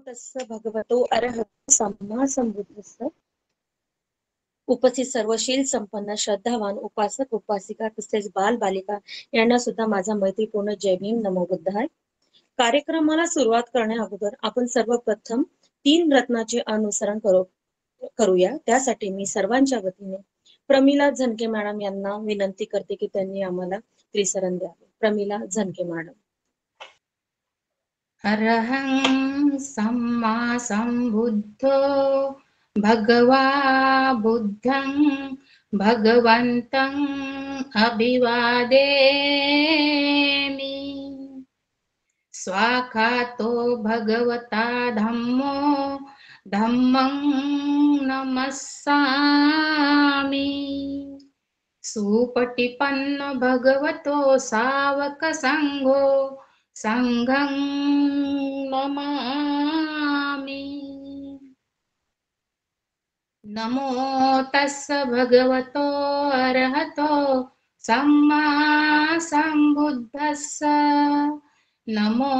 तस्स भगवतो अरहतो सम्मा संबुद्धस्स. उपस्थित सर्वशील संपन्न श्रद्धावान उपासक उपासिका तसेच बाल बालिका यांना सुद्धा माझा मैत्रीपूर्ण जय भीम नमो बुद्धाय. कार्यक्रमाला सुरुवात करण्या अगोदर आपण सर्वप्रथम 3 रत्नाचे अनुसरण करूया. त्यासाठी मी सर्वांच्या वतीने प्रमिला झनके मॅडम यांना विनंती करते की त्यांनी आम्हाला त्रिसरण द्यावे. प्रमिला झनके मॅडम. अरहं सम्मा संबुद्धो भगवा बुद्धं भगवन्तं अभिवादेमि. स्वाखातो भगवता धम्मो धम्मं नमस्सामि. सुपटिपन्नो भगवतो सावक संघो संघं नमामि. नमो तस्स भगवतो अरहतो सम्मा संबुद्धस्स. नमो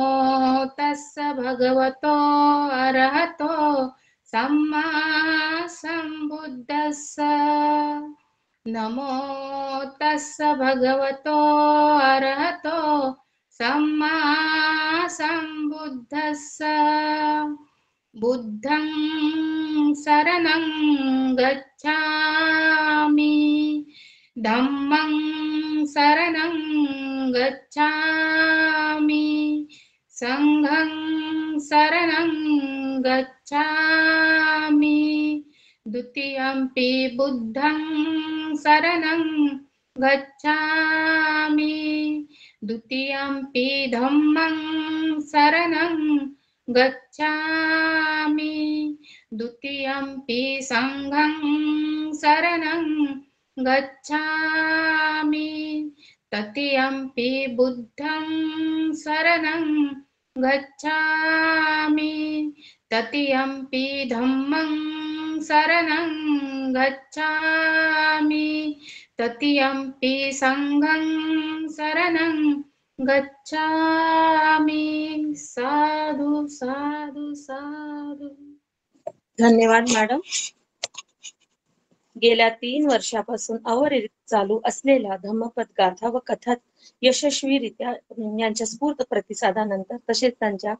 तस्स भगवतो अरहतो सम्मा संबुद्धस्स. नमो तस्स भगवतो अरहतो सम्मा संबुद्धस्स. बुद्धं शरणं गच्छामि. धम्मं शरणं गच्छामि. संघं शरणं गच्छामि. द्वितीयंपि बुद्धं शरणं गच्छामि. द्वितीयंपि धम्मं शरणं गच्छामि. द्वितीयंपि संघं शरणं गच्छामि. तृतीयंपि बुद्धं शरणं गच्छामि. तृतीयंपि धम्मं शरणं गच्छामि. तृतीयंपि संघं शरणं गच्छामि. साधु साधु साधु. धन्यवाद मॅडम. गेल्या 3 वर्षापासून अविरत चालू असलेल्या धम्मपद गाथा व कथा यशस्वीरित्या यांच्या स्फूर्त प्रतिसादानंतर तसेच त्यांच्या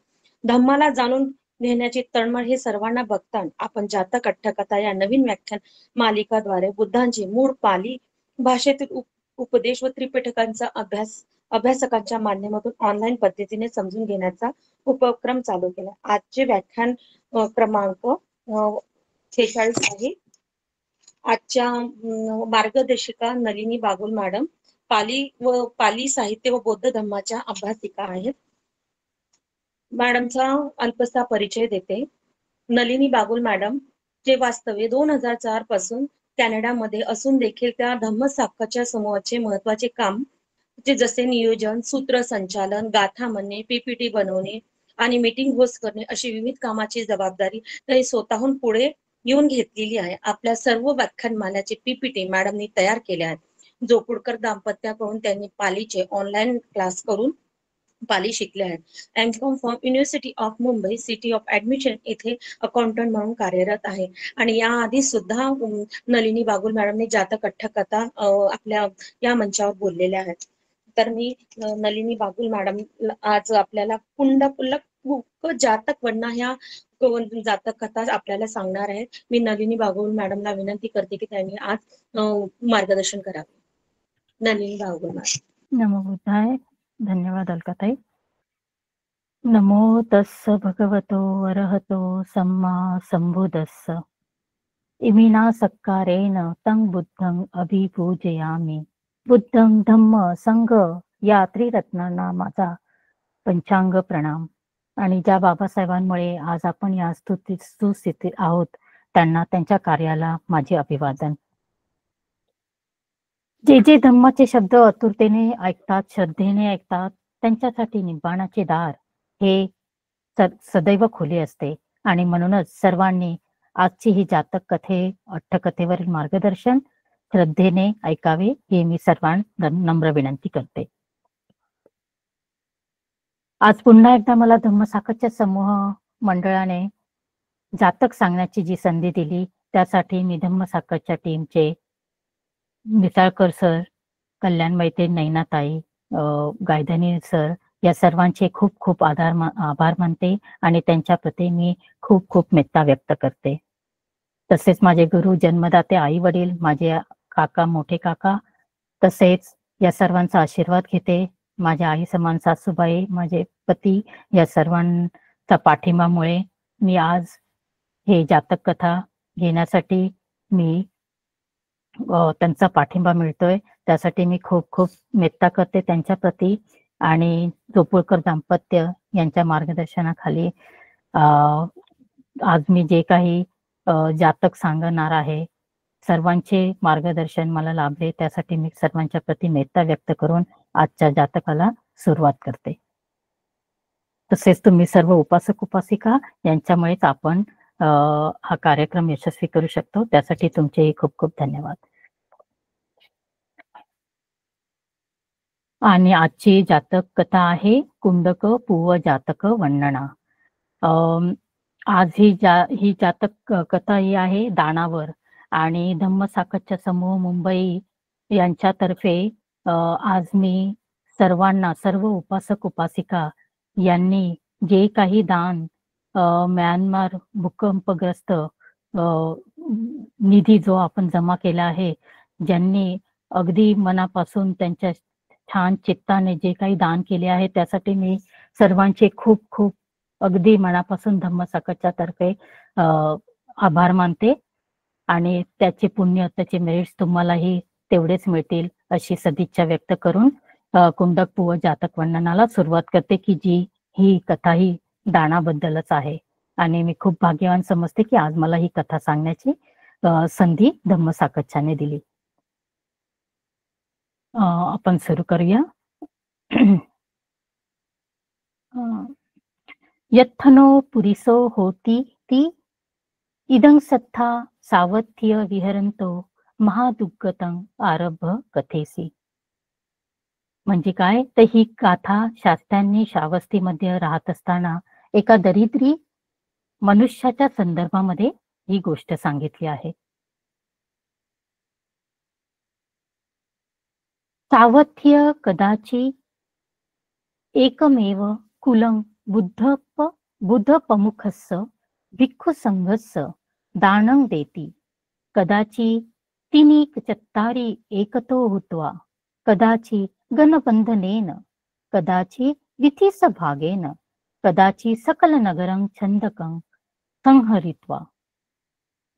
धम्माला जाणून घेण्याची तळमळ हे सर्वांना बघता आपण जातक अट्टकथा या नवीन व्याख्यान मालिकाद्वारे बुद्धांचे मूळ पाली भाषेतील उपदेश व त्रिपिटकांचा अभ्यासकांच्या माध्यमातून ऑनलाईन पद्धतीने समजून घेण्याचा उपक्रम चालू केला. आजचे व्याख्यान क्रमांक 46 आहे. आजच्या मार्गदर्शिका नलिनी बागुल मॅडम पाली साहित्य व बौद्ध धम्माच्या अभ्यासिका आहेत. मॅडमचा अल्पसा परिचय देते. नलिनी बागुल मॅडम जे वास्तव्य 2004 पासून कॅनडामध्ये असून देखील त्या धम्मसाधकाच्या समूहाचे महत्वाचे काम जसे नियोजन, सूत्रसंचालन, गाथा म्हणणे, पीपीटी बनवणे आणि मीटिंग होस्ट करणे अशी विविध कामाची जबाबदारी त्यांनी स्वतःहून पुढे येऊन घेतलेली आहे. आपल्या सर्व व्याख्यानमालाचे पीपीटी मॅडमनी तयार केले आहेत. जोपुडकर दाम्पत्याकडून त्यांनी पालीचे ऑनलाईन क्लास करून पाली शिकले आहेत. MCom from university of Mumbai city of admission येथे अकाउंटंट म्हणून कार्यरत आहे. आणि याआधी सुद्धा नलिनी बागुल मॅडमने जातक अट्टकथा आपल्या या मंचावर बोललेल्या आहेत. तर मी नलिनी बागुल मॅडम आज आपल्याला पुंडपुल्लक जातक वन्ना ह्या जातक कथा आपल्याला सांगणार आहेत. मी नलिनी बागुल मॅडमला विनंती करते की त्यांनी आज मार्गदर्शन करावे. नलिनी बागुल मॅडम. नमो बुद्धाय. धन्यवाद अलकाताई. नमो तस्स भगवतो अरहतो सम्मा संबुद्धस्स. इमिना सत्कारेण तं बुद्धं अभिपूजयामि. बुद्धं धम्म संघ या त्रिरत्नांना माझा पंचांग प्रणाम. आणि ज्या बाबासाहेबांमुळे आज आपण या सुस्थितीत आहोत त्यांना, त्यांच्या कार्याला माझे अभिवादन. जे जे धम्माचे शब्द आतुरतेने ऐकतात, श्रद्धेने ऐकतात, त्यांच्यासाठी निब्बाणाचे दार हे सदैव खुले असते. आणि म्हणूनच सर्वांनी आजची ही जातक अट्टकथेवरील मार्गदर्शन श्रद्धेने ऐकावे हे मी सर्वांना नम्र विनंती करते. आज पुन्हा एकदा मला धम्मसाखच्या समूह मंडळाने जातक सांगण्याची जी संधी दिली त्यासाठी मी धम्मसाखरच्या टीमचे मिसाळकर सर, कल्याण मैत्रीण नैनाताई, गायधनी सर या सर्वांचे खूप खूप आभार मानते आणि त्यांच्या प्रती मी खूप खूप मेत्ता व्यक्त करते. तसेच माझे गुरु, जन्मदाते आई वडील, माझे काका, मोठे काका, तसेच या सर्वांचा आशीर्वाद घेते. माझ्या आई समान सासूबाई, माझे पती या सर्वांचा पाठिंबामुळे मी आज हे जातक कथा घेण्यासाठी मी त्यांचा पाठिंबा मिळतोय. त्यासाठी मी खूप खूप मेत्ता करते त्यांच्या प्रती आणि जोपुळकर दाम्पत्य यांच्या मार्गदर्शनाखाली आज मी जे काही जातक सांगणार आहे सर्वांचे मार्गदर्शन मला लाभले. त्यासाठी मी सर्वांच्या प्रती मेत्ता व्यक्त करून आजच्या जातकाला सुरुवात करते. तसेच तुम्ही सर्व उपासक उपासिका यांच्यामुळेच आपण हा कार्यक्रम यशस्वी करू शकतो. त्यासाठी तुमचेही खूप खूप धन्यवाद. आणि आजची जातक कथा आहे कुंडक पूव जातक वर्णना. आज ही जातक कथा ही आहे दानावर आणि धम्मसाखरच्या समूह मुंबई यांच्यातर्फे आज मी सर्वांना, सर्व उपासक उपासिका यांनी जे काही दान म्यानमार भूकंपग्रस्त निधी जो आपण जमा केला आहे, ज्यांनी अगदी मनापासून त्यांच्या छान चित्ताने जे काही दान केले आहे त्यासाठी मी सर्वांचे खूप खूप अगदी मनापासून धम्मसाखरच्या तर्फे आभार मानते आणि त्याचे पुण्य, त्याचे मेरिट्स तुम्हालाही तेवढेच मिळतील अशी सदिच्छा व्यक्त करून कुंडक पूव जातक वर्णनाला सुरुवात करते की जी ही कथा ही दानाबद्दलच आहे आणि मी खूप भाग्यवान समजते की आज मला ही कथा सांगण्याची संधी धम्मसाखरच्याने दिली. आपण सुरू करूया. यत्थनो पुरिसो होती ती इदं सत्था सावथ्य विहरंतो महादुग्गतं आरभ कथेसी. म्हणजे काय तर ही गाथा शास्त्यांनी श्रावस्तीमध्ये राहत असताना एका दरिद्री मनुष्याच्या संदर्भामध्ये ही गोष्ट सांगितली आहे. सावथ्य कदाची एकमेव कुलं बुद्धपमुखस्य भिक्खुसंघस्य दानं देती. कदाची तिनीक चत्तारी एकतो हुत्वा, कदाची गणबंधनेन, कदाची विधिसभागेन, कदाची सकल नगरं छंदकं संहरित्वा.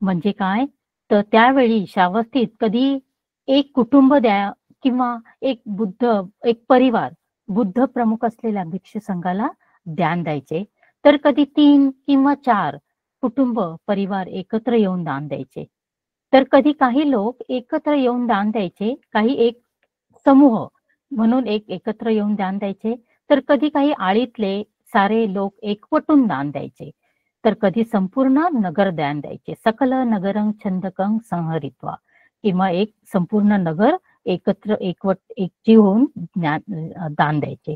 म्हणजे काय तर त्यावेळी श्रावस्तीत कधी एक कुटुंब द्या किंवा एक परिवार बुद्ध प्रमुख असलेल्या भिक्षू संघाला दान द्यायचे, तर कधी 3 किंवा 4 कुटुंब परिवार एकत्र येऊन दान द्यायचे, तर कधी काही लोक एकत्र येऊन दान द्यायचे, काही एक समूह म्हणून एकत्र येऊन दान द्यायचे, तर कधी काही आळीतले सारे लोक एकवटून दान द्यायचे, तर कधी संपूर्ण नगर दान द्यायचे. सकल नगरं छंदकं संहरित्वा, किंवा एक संपूर्ण नगर एकजीव होऊन दान द्यायचे.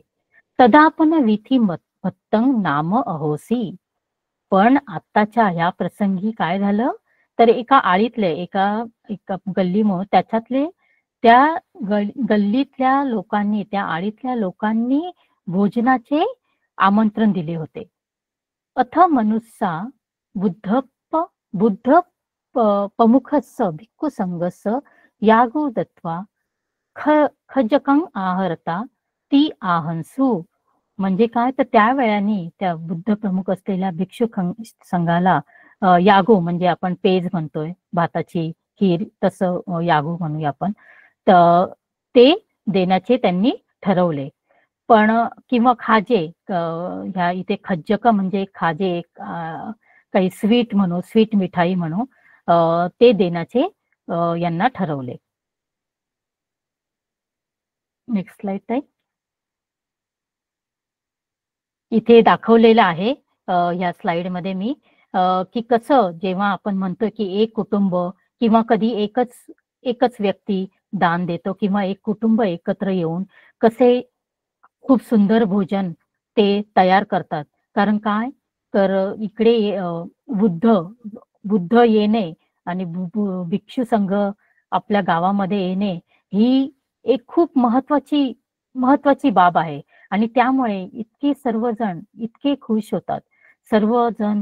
तदापन विधी भत्तं नाम अहोसी. पण आत्ताच्या या प्रसंगी काय झालं तर एका आळीतले एका गल्लीमुळे त्याच्यातले त्या गल्लीतल्या लोकांनी, त्या आळीतल्या लोकांनी भोजनाचे आमंत्रण दिले होते. अथ मनुष्या बुद्ध पमुखस्य भिक्खु संघस्य यागो दत्वा खजकं आहरता ती आहंसू. म्हणजे काय तर त्या वेळाने त्या बुद्ध प्रमुख असलेल्या भिक्षू संघाला यागो म्हणजे आपण पेज म्हणतोय, भाताची खीर, तसं यागो म्हणूया आपण, तर ते देण्याचे त्यांनी ठरवले. पण किंवा खाजे, ह्या इथे खज्जक म्हणजे खाजे, काही स्वीट म्हणू, स्वीट मिठाई म्हणू, ते देण्याचे यांना ठरवले. नेक्स्ट स्लाइड ताई. इथे दाखवलेलं आहे या स्लाइड मध्ये मी की कसं जेव्हा आपण म्हणतो की एक कुटुंब किंवा कधी एकच व्यक्ती दान देतो किंवा एक कुटुंब एकत्र येऊन कसे खूप सुंदर भोजन ते तयार करतात. कारण काय तर इकडे बुद्ध येणे आणि भिक्षू संघ आपल्या गावामध्ये येणे ही एक खूप महत्वाची बाब आहे. आणि त्यामुळे इतके सर्वजण इतके खुश होतात. सर्वजण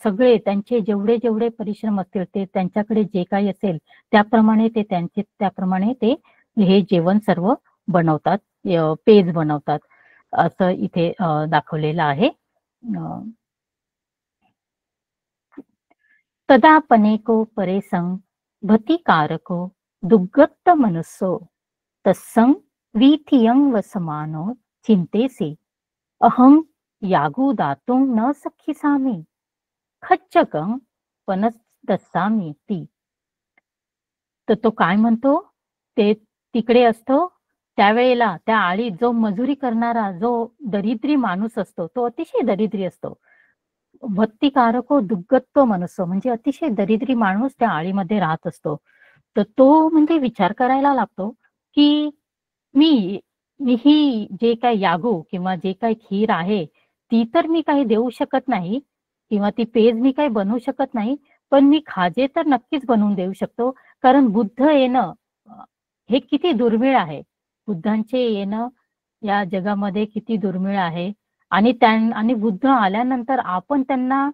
सगळे त्यांचे जेवढे परिश्रम असतील ते त्यांच्याकडे जे काही असेल त्याप्रमाणे ते हे जेवण सर्व बनवतात, पेज बनवतात असं इथे दाखवलेलं आहे. तदापनेको परेसं भतिकारको दुग्गत मनुस्सो तत्सं वीथियं वसमानो चिंतेसी अहं यागू दातुं न सखिसामी खच्चकं पनस्तसामी ती. तर तो काय म्हणतो, ते तिकडे असतो त्यावेळेला त्या आळीत जो मजुरी करणारा जो दरिद्री माणूस असतो तो अतिशय दरिद्री असतो. भक्तिकारको दुग्गत्व मनुष्य म्हणजे अतिशय दरिद्री माणूस त्या आळीमध्ये राहत असतो. तर तो म्हणजे विचार करायला लागतो की मी मी ही जे काही यागू किंवा जे काही खीर आहे ती तर मी काही देऊ शकत नाही किंवा ती पेज मी काही बनवू शकत नाही, पण मी खाजे तर नक्कीच बनवून देऊ शकतो. कारण बुद्ध येणं हे किती दुर्मिळ आहे. बुद्धांचे येणं या जगामध्ये किती दुर्मिळ आहे. आणि बुद्ध आल्यानंतर आपण त्यांना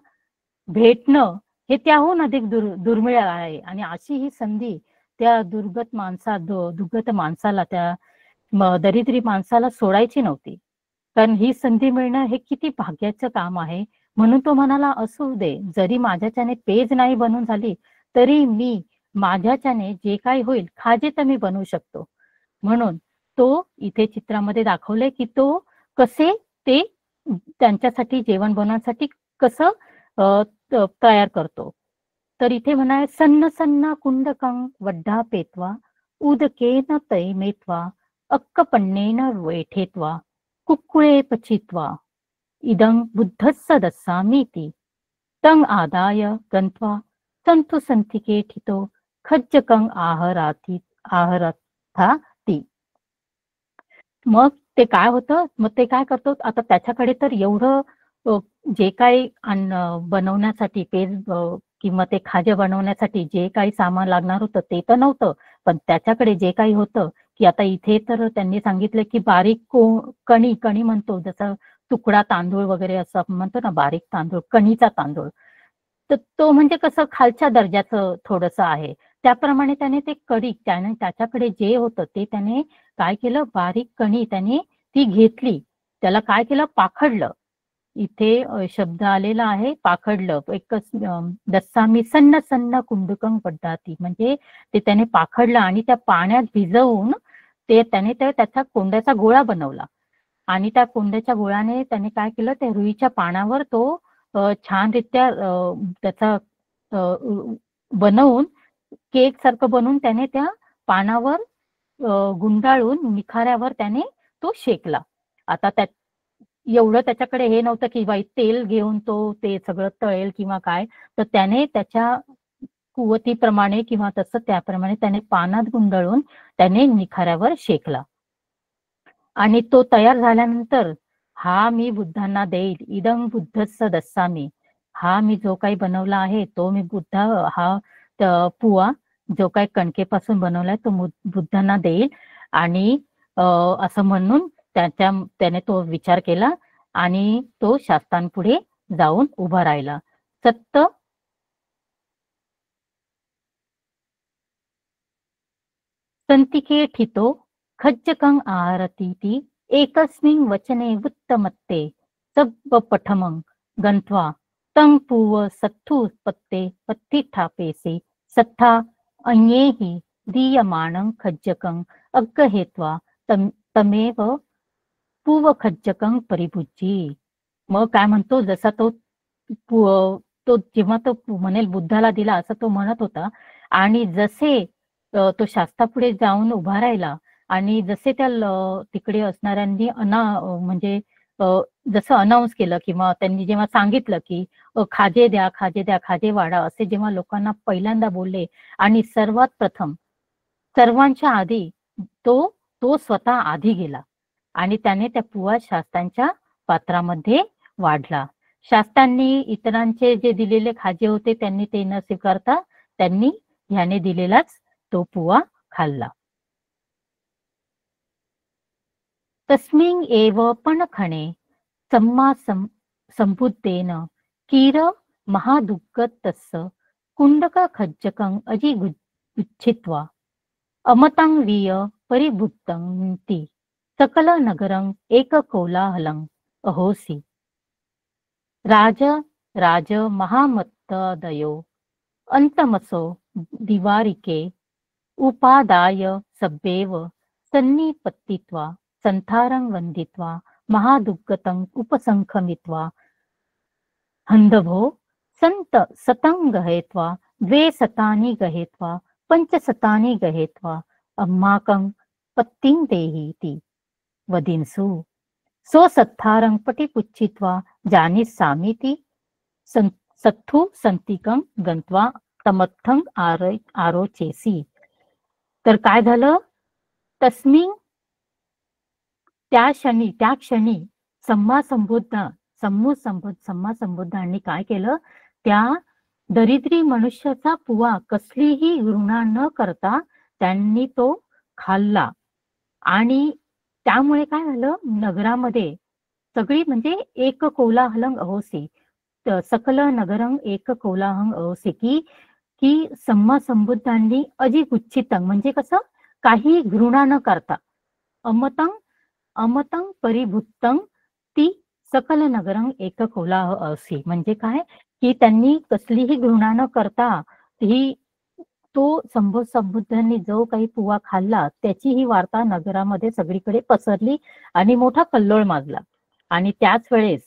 भेटणं हे त्याहून अधिक दुर्मिळ आहे. आणि अशी ही संधी त्या दुर्गत माणसाला त्या दरिद्री माणसाला सोडायची नव्हती. कारण ही संधी मिळणं हे किती भाग्याचं काम आहे. म्हणून तो म्हणाला, असू दे, जरी माझ्याच्याने पेज नाही बनवून झाली तरी मी माझ्याच्याने जे काही होईल खाजे तर मी बनवू शकतो. म्हणून तो इथे चित्रामध्ये दाखवलंय की तो कसे ते त्यांच्यासाठी जेवण बनवण्यासाठी कसं तयार करतो. तर इथे म्हणाय सन्न सन्न कुंडकं वड्डा पेत्वा उदकेन तैमेत्वा अक्कपण्णेन वेठेत्वा कुक्कुळे पचित्वा इदं बुद्धस्स दस्सामीति तं आदाय गन्त्वा सन्तु सन्तिके ठितो खज्जकं आहरथा ती. मग ते काय होतं, मग ते काय करतो, आता त्याच्याकडे तर एवढं जे काही अन्न बनवण्यासाठी पेज किंवा ते खाजे बनवण्यासाठी जे काही सामान लागणार होतं ते तर नव्हतं, पण त्याच्याकडे जे काही होतं की आता इथे तर त्यांनी सांगितलं की बारीक कणी म्हणतो, जसं तुकडा तांदूळ वगैरे असं आपण म्हणतो ना, बारीक तांदूळ, कणीचा तांदूळ. तर तो म्हणजे कसं खालच्या दर्जाचं थोडंसं आहे. त्याप्रमाणे त्याने ते त्याने त्याच्याकडे जे होतं ते त्याने काय केलं, बारीक कणी त्याने ती घेतली. त्याला काय केलं, पाखडलं. इथे शब्द आलेला आहे पाखडलं. एकच दस्सामी सन्न सन्न कुंडकं पड्डाती, म्हणजे ते त्याने पाखडलं आणि त्या पाण्यात भिजवून त्याने त्याचा कोंड्याचा गोळा बनवला. आणि त्या कोंड्याच्या गोळ्याने त्याने काय केलं, त्या रुईच्या पानावर तो छानरित्या त्याचा बनवून केक सारखं बनवून त्याने त्या पानावर गुंडाळून निखाऱ्यावर त्याने तो शेकला. आता एवढं त्याच्याकडे हे नव्हतं की बाई तेल घेऊन तो ते सगळं तळेल किंवा काय, तर त्याने त्याच्या कुवतीप्रमाणे किंवा तसं त्याप्रमाणे त्याने पानात गुंडाळून त्याने निखाऱ्यावर शेकला. आणि तो तयार झाल्यानंतर हा मी बुद्धांना देईल, इदं बुद्धस्स दस्सामी, हा मी जो काही बनवला आहे तो मी हा पुआ जो काही कणकेपासून बनवलाय तो बुद्धांना देईल. आणि असं म्हणून त्याने तो विचार केला आणि तो शास्त्रांपुढे जाऊन उभा राहिला. सत्त संतिके ठितो खज्जकं आहरतीति एकस्मिन् वचने वुत्तमत्ते सब्बपठमं गन्त्वा तं पूव सत्थु पत्तिठापेसि सत्था अन्येहि दीयमानं खज्जकं अग्गहेत्वा तमेव पूव खज्जकं परिभुज्जी. मग काय म्हणतो, जसा तो जेव्हा तो म्हणेल बुद्धाला दिला असं तो म्हणत होता. आणि जसे तो शास्त्रापुढे जाऊन उभा राहिला आणि जसे त्या तिकडे असणाऱ्यांनी म्हणजे जसं अनाऊन्स केलं किंवा त्यांनी जेव्हा सांगितलं की खाजे द्या, खाजे द्या, खाजे वाढा, असे जेव्हा लोकांना पहिल्यांदा बोलले आणि सर्वात प्रथम सर्वांच्या आधी तो स्वतः आधी गेला आणि त्याने त्या पुआ शास्त्रांच्या पात्रामध्ये वाढला. शास्त्रांनी इतरांचे जे दिलेले खाजे होते त्यांनी ते न स्वीकारता त्यांनी ह्याने दिलेलाच तो पुवा खाल्ला. तस्मिन् एव पणखणे सम्मा संबुद्धेन कीर महादुग्गतस्य कुंडक खज्जकं अजिगुच्छित्वा अमतं वीय परिभुत्तंति सकल नगरं एककोलाहलं अहोसि. राज राज महामत्तदयो अंतमसो दिवारिके उपादाय सब्बेव सन्निपत्तित्वा संथारं वन्दित्वा महादुग्गतं उपसंखमित्वा हन्दभो संत सतं गहेत्वा द्वे सतानि गहेत्वा पंचसतानि गहेत्वा अम्माकं पत्तिं देहीति वदिन्सु. सो सत्थारं पटिपुच्छित्वा जानिस्सामीति सत्थु संतिकं गंत्वा तमत्थं आरोचेसी. तर काय झालं? तस्मिन त्या क्षणी सम्मा संबुद्धांनी काय केलं? त्या दरिद्री मनुष्याचा पुवा कसलीही घृणा न करता त्यांनी तो खाल्ला. आणि त्यामुळे काय झालं? नगरामध्ये सगळी म्हणजे एक कोलाहलं अहोसी, सकल नगरं एक कोलाहलं अहोसी, की सम्मा संबुद्धांनी अजिगुच्छितं म्हणजे कसं? काही घृणा न करता अमतं परिभुत्तं ती सकल नगरं एक कोलाह अहोसी म्हणजे काय? की त्यांनी कसलीही घृणा न करता तो संबुद्धांनी जो काही पुवा खाल्ला त्याची ही वार्ता नगरामध्ये सगळीकडे पसरली आणि मोठा कल्लोळ माजला. आणि त्याच वेळेस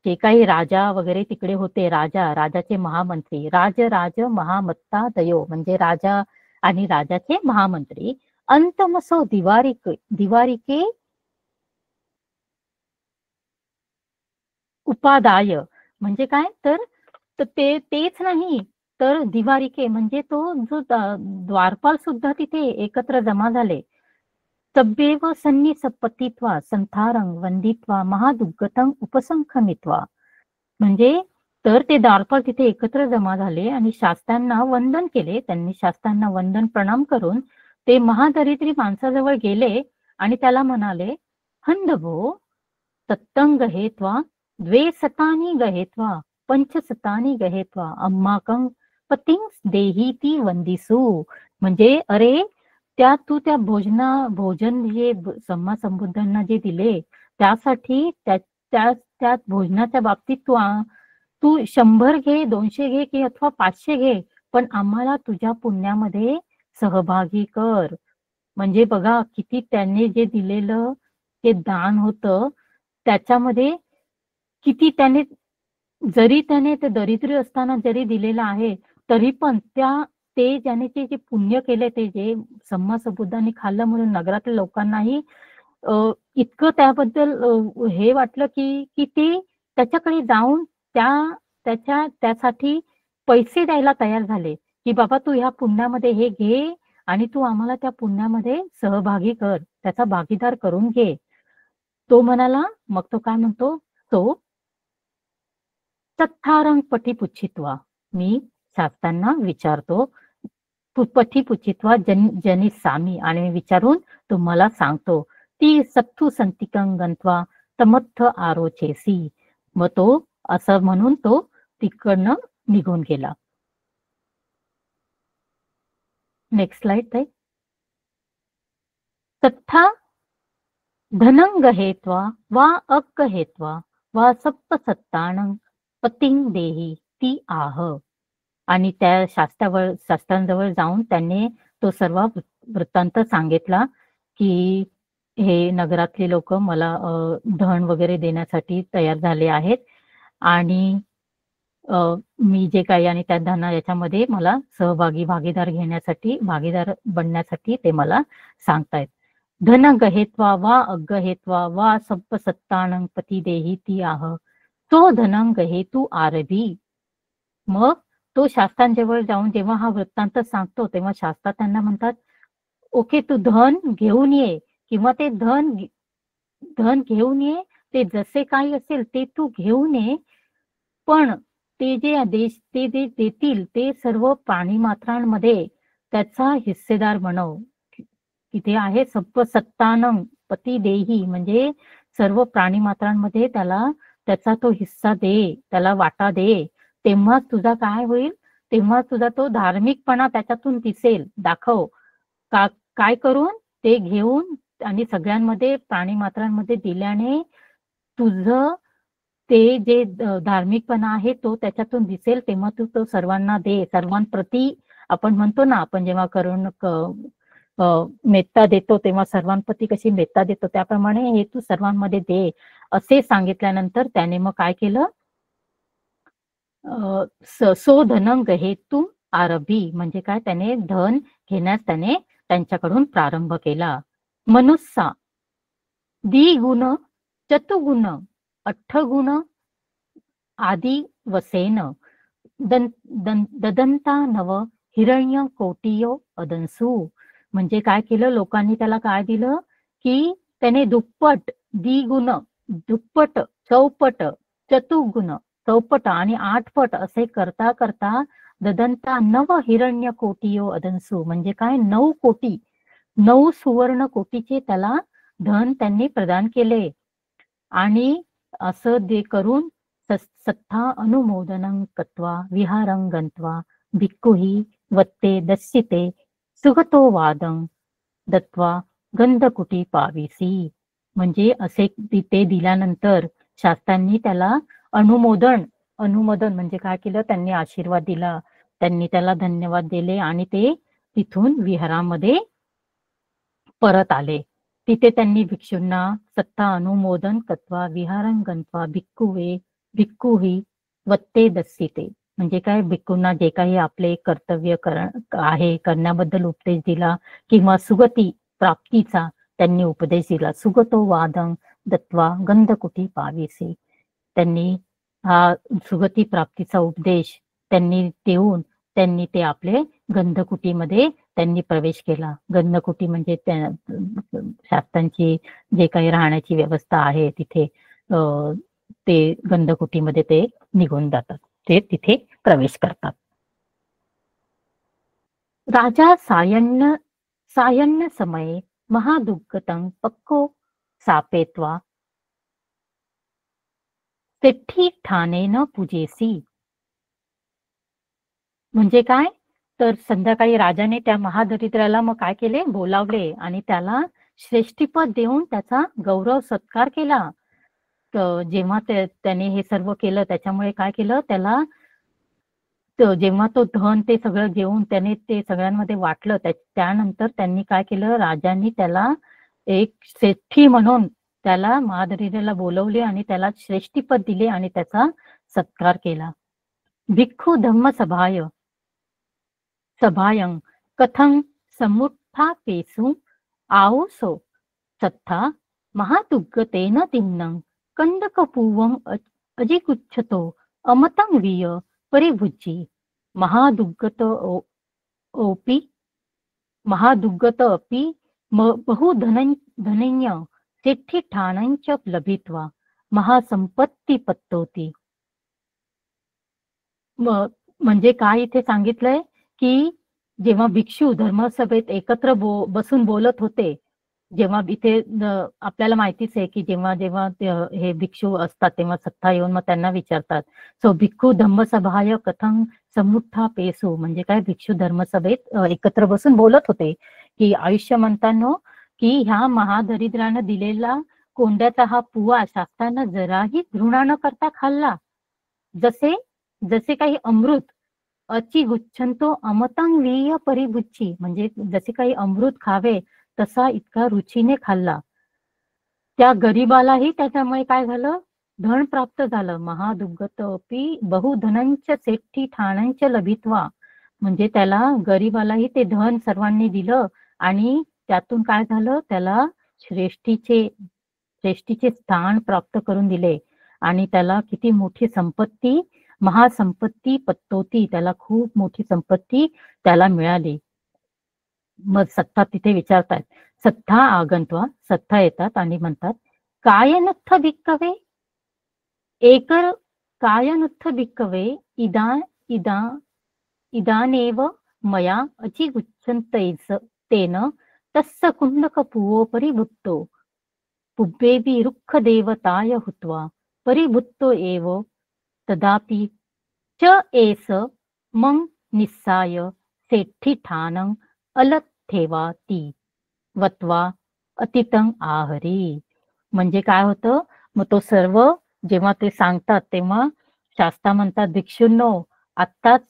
जे काही राजा वगैरे तिकडे होते, राजाचे महामंत्री, राज महामत्ता दयो म्हणजे राजा आणि राजाचे महामंत्री अंतमसो दिवारिके उपादाय म्हणजे काय? तर तेच नाही तर दिवारिके म्हणजे तो जो द्वारपाल सुद्धा तिथे एकत्र जमा झाले. सब्बेव सन्निपत्तित्वा संथारं वंदित्वा महादुग्गतं उपसंखमित्वा म्हणजे तर ते द्वारपाल तिथे एकत्र जमा झाले आणि शास्त्रांना वंदन केले. त्यांनी शास्त्रांना वंदन प्रणाम करून ते महादरिद्री माणसाजवळ गेले आणि त्याला म्हणाले, हंदभो तत्तं गहेत्वा द्वे सतानि गहेत्वा पंचसतानि गहेत्वा अम्माकं पतिं देहीति वंदिसू. म्हणजे अरे तू त्या भोजन जे सम्मा संबुद्धांना जे दिले त्यासाठी त्या भोजनाच्या बाबतीत तू 100 घे, 200 घे की अथवा 500 घे, पण आम्हाला तुझ्या पुण्यामध्ये सहभागी कर. म्हणजे बघा किती त्यांनी जे दिलेलं जे दान होतं त्याच्यामध्ये किती त्याने ते दरिद्री असताना जरी दिलेलं आहे तरी पण ते ज्याने जे पुण्य केले ते जे सम्मा संबुद्धांनी खाल्लं म्हणून नगरातील लोकांनाही इतकं त्याबद्दल हे वाटलं की ते त्याच्याकडे जाऊन त्यासाठी पैसे द्यायला तयार झाले की बाबा तू ह्या पुण्यामध्ये हे घे आणि तू आम्हाला त्या पुण्यामध्ये सहभागी कर, त्याचा भागीदार करून घे. तो म्हणाला, मग तो काय म्हणतो? तो तत्थारं पटिपुच्छित्वा मी शास्त्रांना विचारतो, पटिपुच्छित्वा जनिस्सामी आणि मी विचारून तुम्हाला सांगतो. ती सत्थु संतिकं गंत्वा तमत्थ आरोचेसी. मग तो असं म्हणून तो तिकडनं निघून गेला. नेक्स्ट स्लाइड ताई. तथा धनं गहेत्वा वा अगहेत्वा वा सप्तसत्तानं पतिं देही ती आह. आणि त्या शास्त्रांजवळ जाऊन त्यांनी तो सर्व वृत्तांत सांगितला की हे नगरातले लोक मला धन वगैरे देण्यासाठी तयार झाले आहेत आणि मी जे काही आणि त्या धना याच्यामध्ये मला भागीदार बनण्यासाठी ते मला सांगतायत. धन गहेत्वा वा अगहेत्वा वा सप्तसत्तानं पती देही ती आह तो धनं गहेतू आरभी. मग तो शास्त्रांजवळ जाऊन जेव्हा हा वृत्तांत सांगतो तेव्हा शास्त्र त्यांना म्हणतात, ओके तू धन घेऊन ये किंवा ते धन घेऊन ये, ते जसे काही असेल ते तू घेऊन ये, पण ते जे आदेश ते जे देतील ते सर्व प्राणीमात्रांमध्ये त्याचा हिस्सेदार बनव. तिथे आहे सत्तानं पती देही, म्हणजे सर्व प्राणीमात्रांमध्ये त्याला त्याचा तो हिस्सा दे, त्याला वाटा दे. तेव्हा तुझा काय होईल, तेव्हा तुझा तो धार्मिकपणा त्याच्यातून दिसेल. दाखव काय करून ते घेऊन आणि सगळ्यांमध्ये प्राणीमात्रांमध्ये दिल्याने तुझं ते जे धार्मिकपणा आहे तो त्याच्यातून दिसेल. तेव्हा तू तो सर्वांना दे. सर्वांप्रती आपण म्हणतो ना, आपण जेव्हा करून मेत्ता देतो तेव्हा सर्वांप्रती कशी मेत्ता देतो त्याप्रमाणे हे तू सर्वांमध्ये दे असे सांगितल्यानंतर त्याने मग काय केलं, सो धनं गहेतुम आरभी, म्हणजे काय, त्याने धन घेण्यास त्याने त्यांच्याकडून प्रारंभ केला. मनुस्सा द्विगुण चतुगुण अठ्ठगुण आदि वसेन ददंता नव हिरण्य कोटियो अदंसू, म्हणजे काय केलं लोकांनी त्याला काय दिलं की त्याने दुप्पट, द्विगुण दुप्पट, चौपट, चतुर्गुण चौपट आणि आठपट असे करता करता ददंता नव हिरण्य कोटियो अदंसू, म्हणजे काय 9 कोटी 9 सुवर्ण कोटीचे त्याला धन त्यांनी प्रदान केले. आणि असं दे करून सत्था अनुमोदनं कत्वा विहारं गंत्वा भिक्खुहि वत्ते दस्सिते सुगतो वादं दत्वा गंधकुटी पाविसी, म्हणजे असे ते दिल्यानंतर शास्त्रांनी त्याला अनुमोदन म्हणजे काय केलं, त्यांनी आशीर्वाद दिला, त्यांनी त्याला धन्यवाद दिले आणि ते तिथून विहारामध्ये परत आले. तिथे त्यांनी भिक्षूंना सत्ता अनुमोदन कत्वा विहारं गंत्वा भिक्खुहि वत्ते दस्सिते, म्हणजे काय, भिक्खूंना जे काही आपले कर्तव्य आहे करण्याबद्दल उपदेश दिला किंवा सुगती प्राप्तीचा त्यांनी उपदेश दिला. सुगतो वादं दत्वा गंधकुटी पाविसी, त्यांनी हा सुगती प्राप्तीचा उपदेश त्यांनी देऊन त्यांनी ते आपले गंधकुटीमध्ये त्यांनी प्रवेश केला. गंधकुटी म्हणजे शास्त्रांची जे काही राहण्याची व्यवस्था आहे तिथे ते गंधकुटीमध्ये ते निघून जातात, ते तिथे प्रवेश करतात. राजा सायन्न समये महादुग्गतं पक्को सापेत्वा सेठी ठाणेन पूजेसी, म्हणजे काय, तर संध्याकाळी राजाने त्या महादरिद्राला मग काय केले, बोलावले आणि त्याला श्रेष्ठीपद देऊन त्याचा गौरव सत्कार केला. जेव्हा त्याने हे सर्व केलं त्याच्यामुळे काय केलं, त्याला जेव्हा तो धन ते सगळं घेऊन त्याने ते सगळ्यांमध्ये वाटलं, त्यानंतर त्यांनी काय केलं, राजांनी त्याला एक श्रेष्ठी म्हणून त्याला महादरिद्राला बोलवले आणि त्याला श्रेष्ठीपद दिले आणि त्याचा सत्कार केला. भिक्खू धम्म सभायं कथं समुत्थापेषु आउसो सत्था महादुग्गतेन दिन्नं कंदकपूवं अजिगुच्छतो अमतं विय परिभुज्जी, महादुग्गत अपि बहुधनन्य सेठी ठाणंच लभित्वा महासंपत्ती पत्तोती. म्हणजे काय इथे सांगितलंय की जेव्हा भिक्षू धर्मसभेत एकत्र बसून बोलत होते, जेव्हा इथे आपल्याला माहितीच आहे की जेव्हा जेव्हा हे भिक्षू असतात तेव्हा सत्ता येऊन मग त्यांना विचारतात, सो भिक्खू धम्मसभाय कथं समुत्थापेषु, म्हणजे काय, भिक्षू धर्मसभेत एकत्र बसून बोलत होते की आयुष्यमंतांनो, की ह्या महादरिद्रानं दिलेला कोंड्याचा हा पुवा शास्त्रानं जराही घृणा न करता खाल्ला, जसे काही अमृत अची गुच्छंतो अमतं वीय परिभुच्ची, म्हणजे जसे काही अमृत खावे तसा इतका रुचीने खाल्ला. त्या गरीबालाही त्याच्यामुळे काय झालं, धन प्राप्त झालं. महादुग्गत अपि बहुधनंच सेठी ठाणंच लभित्वा, म्हणजे त्याला गरीबालाही ते धन सर्वांनी दिलं आणि त्यातून काय झालं, त्याला श्रेष्ठीचे स्थान प्राप्त करून दिले आणि त्याला किती मोठी संपत्ती, महासंपत्ती पत्तोती, त्याला खूप मोठी संपत्ती त्याला मिळाली. मग सत्ता तिथे विचारतात, सत्ता आगंत्वा, सत्ता येतात आणि म्हणतात, काय नत्थ भिक्कवे कायनुत्थ भिक्कवे इदा इदा इदानेव मया अचिगुच्छन्तैस तेन तस्य कुण्डकपुवोपरि भुक्तो पुब्बेबि रुक्खदेवताय हुत्वा परिभुत्तो एव तदापि च एस मं निस्साय सेठ्ठिठानं अलथेवाती वत्वा अतितं आहरी. म्हणजे काय होतं, मग तो सर्व जेव्हा ते सांगतात तेव्हा शास्ता म्हणतात, भिक्षूंनो, आत्ताच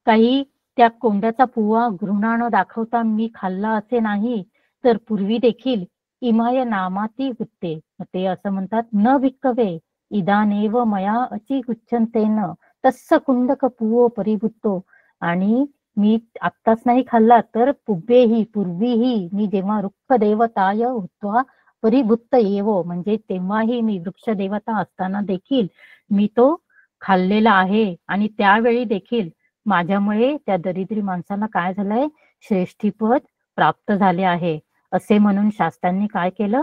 काही त्या कोंड्याचा पुवा घृणानं दाखवता मी खाल्ला असे नाही, तर पूर्वी देखील इमाय नामाती हुत्ते. मग ते असं म्हणतात, न भिक्कवे इदानेव मया अचिगुच्छन्तेन तस्य कुंडक पुवो परिभुत्तो. आणि मी आत्ताच नाही खाल्ला, तर पुब्बेही पूर्वीही मी जेव्हा रुक्ख देवताय हुत्वा परिभुत्त येवो, म्हणजे तेव्हाही मी वृक्ष देवता असताना देखील मी तो खाल्लेला आहे. आणि त्यावेळी देखील माझ्यामुळे त्या दरिद्री माणसाला काय झालंय, श्रेष्ठीपद प्राप्त झाले आहे. असे म्हणून शास्त्रांनी काय केलं,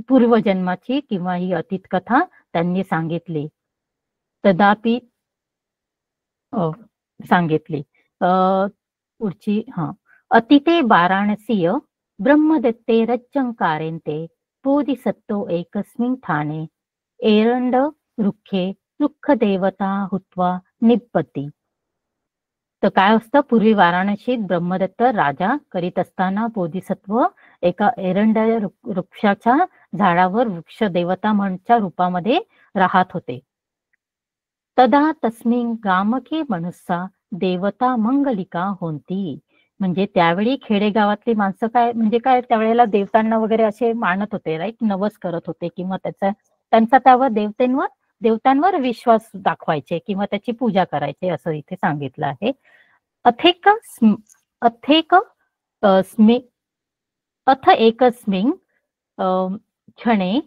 पूर्वजन्माची किंवा ही अतीत कथा त्यांनी सांगितली. तदापि सांगितली. पुढची अतिते वाराणसीय ब्रह्मदत्ते रज्जंकारेन्ते बोधिसत्तो एकस्मिन् ठाणे एरंड रुखे रुक्ख देवता हुत्वा निब्बती. तर काय असतं, पूर्वी वाराणसीत ब्रह्मदत्त राजा करीत असताना बोधिसत्व एका एरंड वृक्षाच्या झाडावर वृक्ष देवता म्हणच्या रूपामध्ये राहत होते. तदा तस्मिन गामके मनुष्या देवता मंगलिका होती. म्हणजे त्यावेळी खेडेगावातली माणसं काय म्हणजे काय त्यावेळेला देवतांना वगैरे असे मानत होते, राईट, नवस करत होते किंवा त्यांचा त्यावर देवतांवर विश्वास दाखवायचे किंवा त्याची पूजा करायचे, असं इथे सांगितलं आहे. अथ एकस्मिन् क्षणे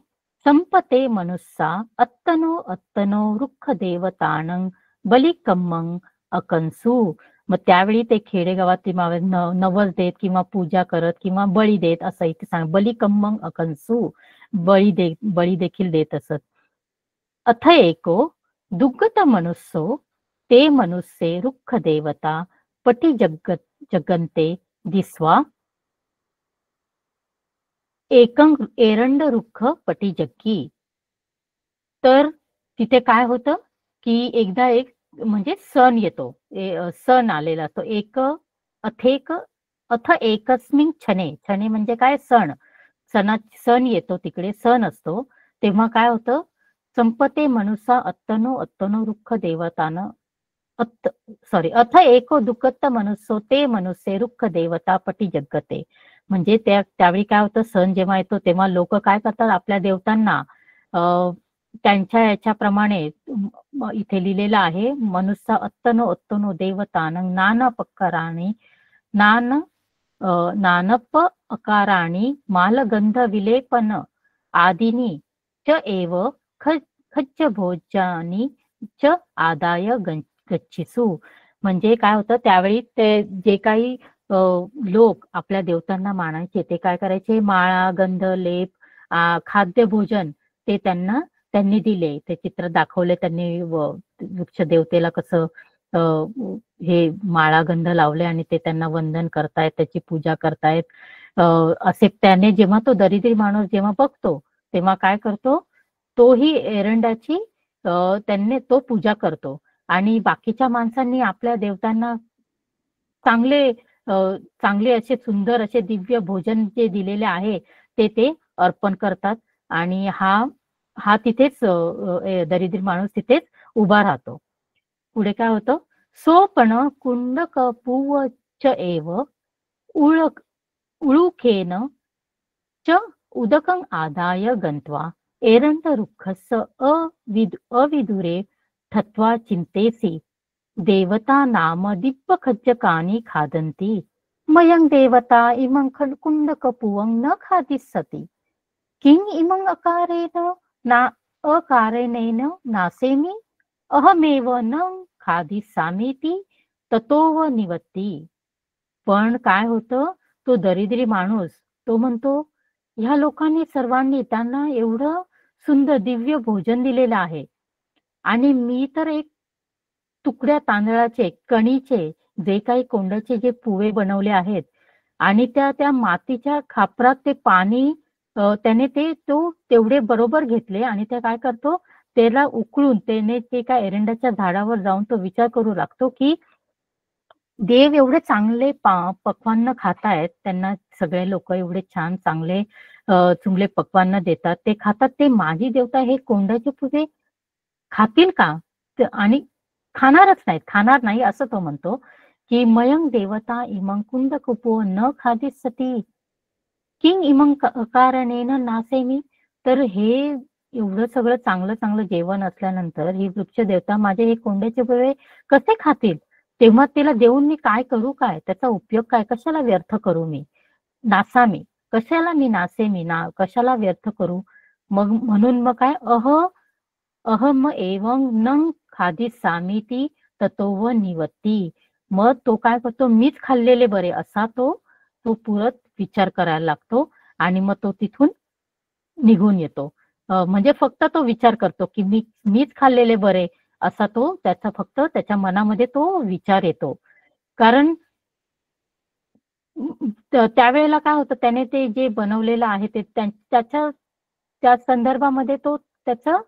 संपते मनुष्या अत्तनो रुक्ख देवतानं बलिकम्मं अकंसू. मग त्यावेळी ते खेडेगावातली नवस देत किंवा पूजा करत किंवा बळी देत, असं इथे सांग, बलिकम्मं अकंसू, बळी देखील देत असत. अथ एको दुग्गत मनुष्यो ते मनुष्ये रुक्ख देवता पटी जगन्ते दिस्वा एकं एरंड रुक्ख पटी जग्गी. तर तिथे काय होतं की एकदा एक म्हणजे सण येतो, सण आलेला असतो. अथ एकस्मिन क्षणे म्हणजे काय, सण येतो, तिकडे सण असतो. तेव्हा काय होतं, संपते मनुष्या अत्तनो रुक्ख देवतानं अथ एको दुःखत मनुष्यो ते मनुष्य रुक्ख देवता पटी जगते. म्हणजे त्यावेळी काय होतं, सण जेव्हा येतो तेव्हा लोक काय करतात, आपल्या देवतांना त्यांच्या याच्याप्रमाणे इथे लिहिलेलं आहे, मनुष्य अत्तनो देवतानं नानप अकाराणी मालगंध विलेपन आदिनी च एव खज्ज भोजानी च आदाय गच्छिसू. म्हणजे काय होतं, त्यावेळी ते जे काही लोक आपल्या देवतांना मानायचे ते काय करायचे, माळा, गंध, लेप, खाद्य भोजन ते त्यांनी दिले. ते चित्र दाखवले त्यांनी, वृक्ष देवतेला कसं हे माळा गंध लावले आणि ते त्यांना वंदन करतायत, त्याची पूजा करतायत. असे त्याने जेव्हा तो दरिद्री माणूस जेव्हा बघतो तेव्हा काय करतो, तोही एरंडाची त्यांनी तो पूजा करतो. आणि बाकीच्या माणसांनी आपल्या देवतांना चांगले असे सुंदर असे दिव्य भोजन जे दिलेले आहे ते अर्पण करतात. आणि हा तिथेच दरिद्री माणूस तिथेच उभा राहतो. पुढे काय होतं, सोपण कुंडक पुवच एव उळुखेन च उदकं आदाय गंत्वा एरंड रुक्षस्य अविदुरे ठत्वा चिंतेसी देवता नाम दिव्य खज्जकानी खादन्ति मयं देवता इमं कुंडकपुवं न खादिष्यति किं इमं अकारेणेन नासेमि अहमेव न खादिष्यामीति ततोव निवत्ती. पण काय होतं, तो दरिद्री माणूस तो म्हणतो, ह्या लोकांनी सर्वांनी त्यांना एवढं सुंदर दिव्य भोजन दिलेलं आहे आणि मी तर एक तुकड्या तांदळाचे, कणीचे, जे काही कोंड्याचे जे पुवे बनवले आहेत आणि त्या त्या मातीच्या खापरात ते पाणी त्याने तो तेवढे बरोबर घेतले आणि ते काय करतो, त्याला उकळून त्याने ते काय एरंडाच्या झाडावर जाऊन तो विचार करू लागतो, की देव एवढे चांगले पक्वान्न खातायत, त्यांना सगळे लोक एवढे छान चांगले चुंगले पक्वान्न देतात, ते खातात, ते माझी देवता हे कोंड्याचे पुवे खातील का? आणि खाणार नाही असं तो म्हणतो, की मयंग देवता इमं कुंद कुपो न खादित सती किंग इमं कारणेन नासेमी. तर हे एवढं सगळं चांगलं चांगलं जेवण असल्यानंतर ही वृक्ष देवता माझे हे कोंड्याचे पुवे कसे खातील? तेव्हा तिला देऊन मी काय करू, काय त्याचा उपयोग काय, कशाला व्यर्थ करू मी नासामी, कशाला मी नासे मी ना कशाला व्यर्थ करू? मग म्हणून मग काय अहम एवं न खादी सामिती ततोव निवती. मग तो काय करतो, मीच खाल्लेले बरे असा तो तो पुरत विचार करायला लागतो आणि मग तो तिथून निघून येतो. म्हणजे फक्त तो विचार करतो की मीच खाल्लेले बरे असा तो त्याचा फक्त त्याच्या मनामध्ये तो विचार येतो. कारण त्यावेळेला काय होतं, त्याने ते जे बनवलेलं आहे ते त्याच्या त्या संदर्भामध्ये तो त्याचं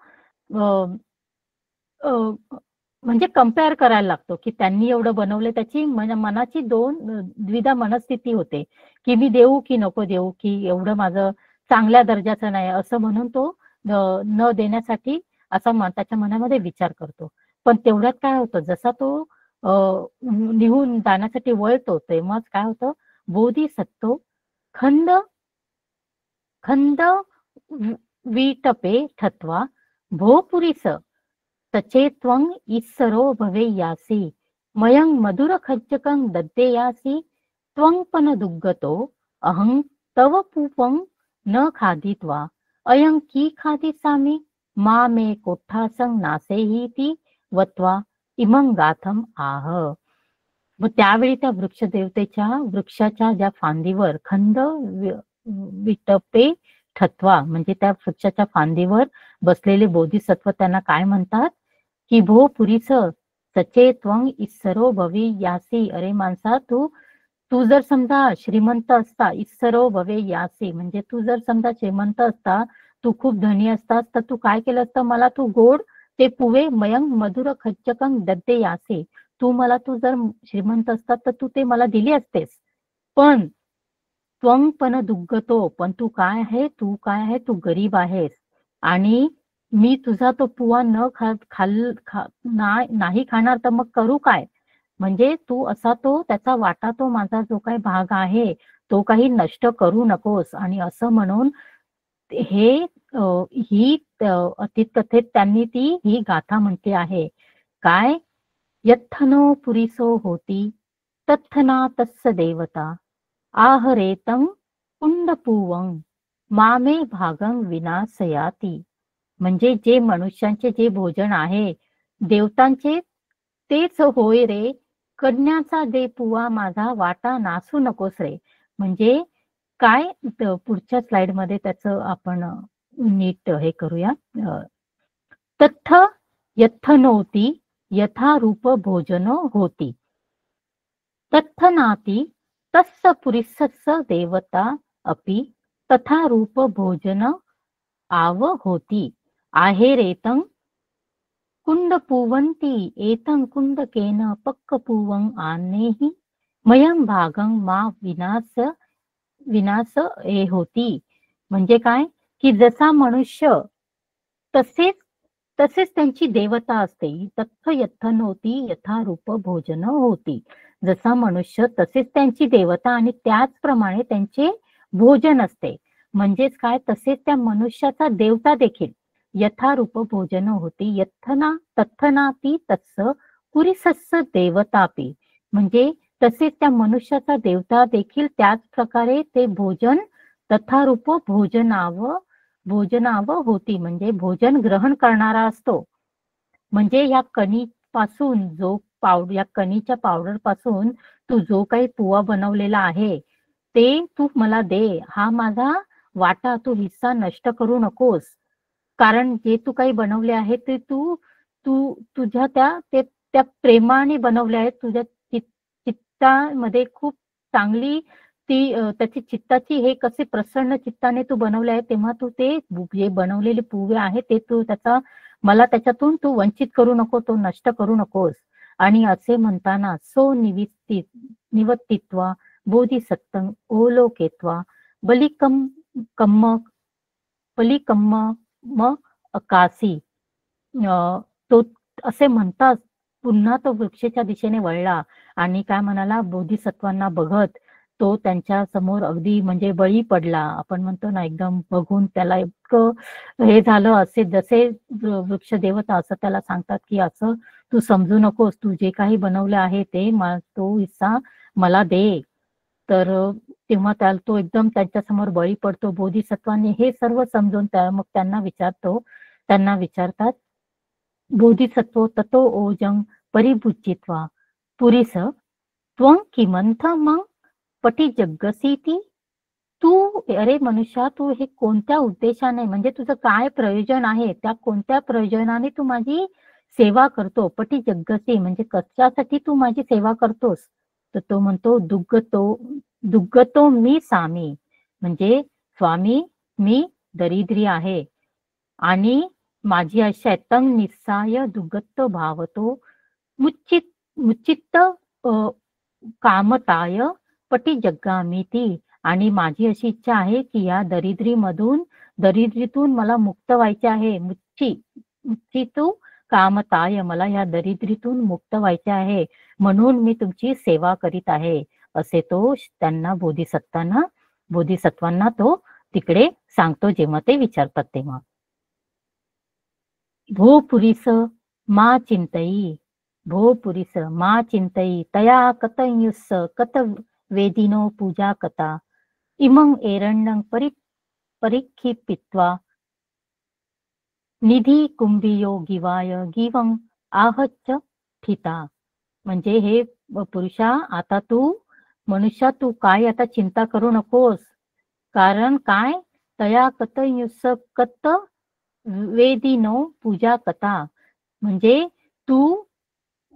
म्हणजे कंपेअर करायला लागतो, की त्यांनी एवढं बनवलं, त्याची मनाची द्विधा मनस्थिती होते, की मी देऊ की नको देऊ, की एवढं माझं चांगल्या दर्जाचं नाही असं म्हणून तो न देण्यासाठी असा त्याच्या मनामध्ये विचार करतो. पण तेवढ्यात काय होतं, जसा तो निघून जाण्यासाठी वळतो तेव्हाच काय होतं, बोधिसत्व खंड खंड विटपे ठत्वा भोपुरीस तचे त्वं ईश्वरो भवेयासी मयं मधुर खज्जकं दद्देयासी त्वं पण दुग्गतो अहं तव पूपं न खादित्वा अयं की खादिसामि मा मे कोठासं नासेहीति वत्वा इमं गाथम आह. मग त्यावेळी त्या वृक्षाच्या ज्या फांदीवर खंड विटपे ठत्वा म्हणजे त्या वृक्षाच्या फांदीवर बसलेले बोधिसत्व त्यांना काय म्हणतात, की भो पुरीस सचे त्वं ईश्वरो भवे यासी. अरे माणसा, तू जर समजा श्रीमंत असता, ईश्वरो भवे यासी म्हणजे तू जर समजा श्रीमंत असता, तू खूप धनी असतास, तर तू काय केलं असतं, मला तू गोड ते पुवे मयंग मधुर खच्चकं दद्दे यासी, तू जर श्रीमंत असतात तर तू ते मला दिले असतेस. पण त्वं पण दुग्गतो, पण तू काय आहे, तू गरीब आहेस आणि मी तुझा तो पुवा नाही खाणार, तर मग करू काय? म्हणजे तू असा त्याचा वाटा, तो माझा जो काही भाग आहे तो काही नष्ट करू नकोस. आणि असं म्हणून ही अतीत कथेत त्यांनी ही गाथा म्हटली आहे. काय? यत्थनो पुरीसो होती तत्थना तस्स देवता आहरेतं कुंडपूवं मामे भागं विनाशयाती. म्हणजे जे मनुष्यांचे जे भोजन आहे देवतांचे तेच होय रे, कन्याचा दे पुवा माझा वाटा नासू नकोस रे. म्हणजे काय, पुढच्या स्लाइड मध्ये त्याचं आपण नीट हे करूया. तत्थ यत्थ नव्हती यथा रूप भोजन होती तत्थनाती तस्स पुरीसस्स देवता अपि तथा रूप भोजन आव होती आहेरेतं कुंडपूवंती एतं कुंडकेन पक्कपूवं आनेहि मयं भागं मा विनाश ए होती. म्हणजे काय, की जसा मनुष्य तसेच त्यांची देवता असते. तत्थ यत्थ नव्हती यथा रूप भोजन होती. जसा मनुष्य तसेच त्यांची देवता आणि त्याचप्रमाणे त्यांचे भोजन असते. म्हणजेच काय, तसेच त्या मनुष्याचा देवता देखील यथा रूप भोजन होती तत्थनाती तत्स पुरीसस्स देवतापी. म्हणजे तसेच त्या मनुष्याचा देवता देखील त्याच प्रकारे ते भोजन तथारूप भोजनाव होती म्हणजे भोजन ग्रहण करणारा असतो. म्हणजे या कणीपासून या कणीच्या पावडर पासून तू जो काही पुवा बनवलेला आहे ते तू मला दे, हा माझा वाटा, तू हिस्सा नष्ट करू नकोस. कारण जे तू काही बनवले आहे ते तू तुझ्या त्या प्रेमाने बनवल्या आहेत. तुझ्या चित्तामध्ये खूप चांगली त्याची चित्ताची हे कसे प्रसन्न चित्ताने तू बनवले आहे, तेव्हा तू ते जे बनवलेले पुवे आहे ते तू मला त्याच्यातून तू वंचित करू नको, तो नष्ट करू नकोस. आणि असे म्हणताना निवत्तित्वा बोधिसत्तं ओलोकेत्वा बलिकम्म म अकासी. तो असे म्हणताच पुन्हा तो वृक्षाच्या दिशेने वळला आणि काय म्हणाला, बोधिसत्वांना बघत तो त्यांच्या समोर अगदी म्हणजे बळी पडला. आपण म्हणतो ना, एकदम बघून त्याला इतकं हे झालं. असे जसे वृक्ष देवता असं त्याला सांगतात की असं तू समजू नकोस, तू जे काही बनवलं आहे ते तो हिस्सा मला दे. तर तेव्हा त्याला तो एकदम त्यांच्यासमोर बळी पडतो. बोधिसत्वांनी हे सर्व समजून मग त्यांना विचारतात, बोधिसत्व ततो ओजं परिभुजित्वा पुरीस त्वं किमंथ मग पटी जग्गसीती. तू अरे मनुष्या, तू हे कोणत्या उद्देशाने, म्हणजे तुझं काय प्रयोजन आहे, त्या कोणत्या प्रयोजनाने तू माझी सेवा करतो. पटी जग्गसी म्हणजे कशासाठी तू माझी सेवा करतोस. तर तो म्हणतो, दुग्गतो मी सामी, म्हणजे स्वामी मी दरिद्री आहे आणि माझी अशी आहे, तंग निस्साय दुगत्त भावतो मुच्चित्त कामताय पटी जग्गामीती. आणि माझी अशी इच्छा आहे की या दरिद्रीतून मला मुक्त व्हायचे आहे. मुच्चितू कामताय, मला या दरिद्रीतून मुक्त व्हायचे आहे, म्हणून मी तुमची सेवा करीत आहे. असे तो त्यांना बोधिसत्वांना तो तिकडे सांगतो, जेव्हा ते विचारतात तेव्हा. भो पुरीस मा चिंतई तया कतयुस्स कत वेदिनो पूजा कथा इमं एरण्यं परिक्षिपित्वा निधी कुंभियो गिवाय गिवं आहच्च ठिता. म्हणजे हे पुरुषा, आता मनुष्या तू काय आता चिंता करू नकोस. कारण काय, तया कतयुस्स कत वेदिनो पूजा कथा, म्हणजे तू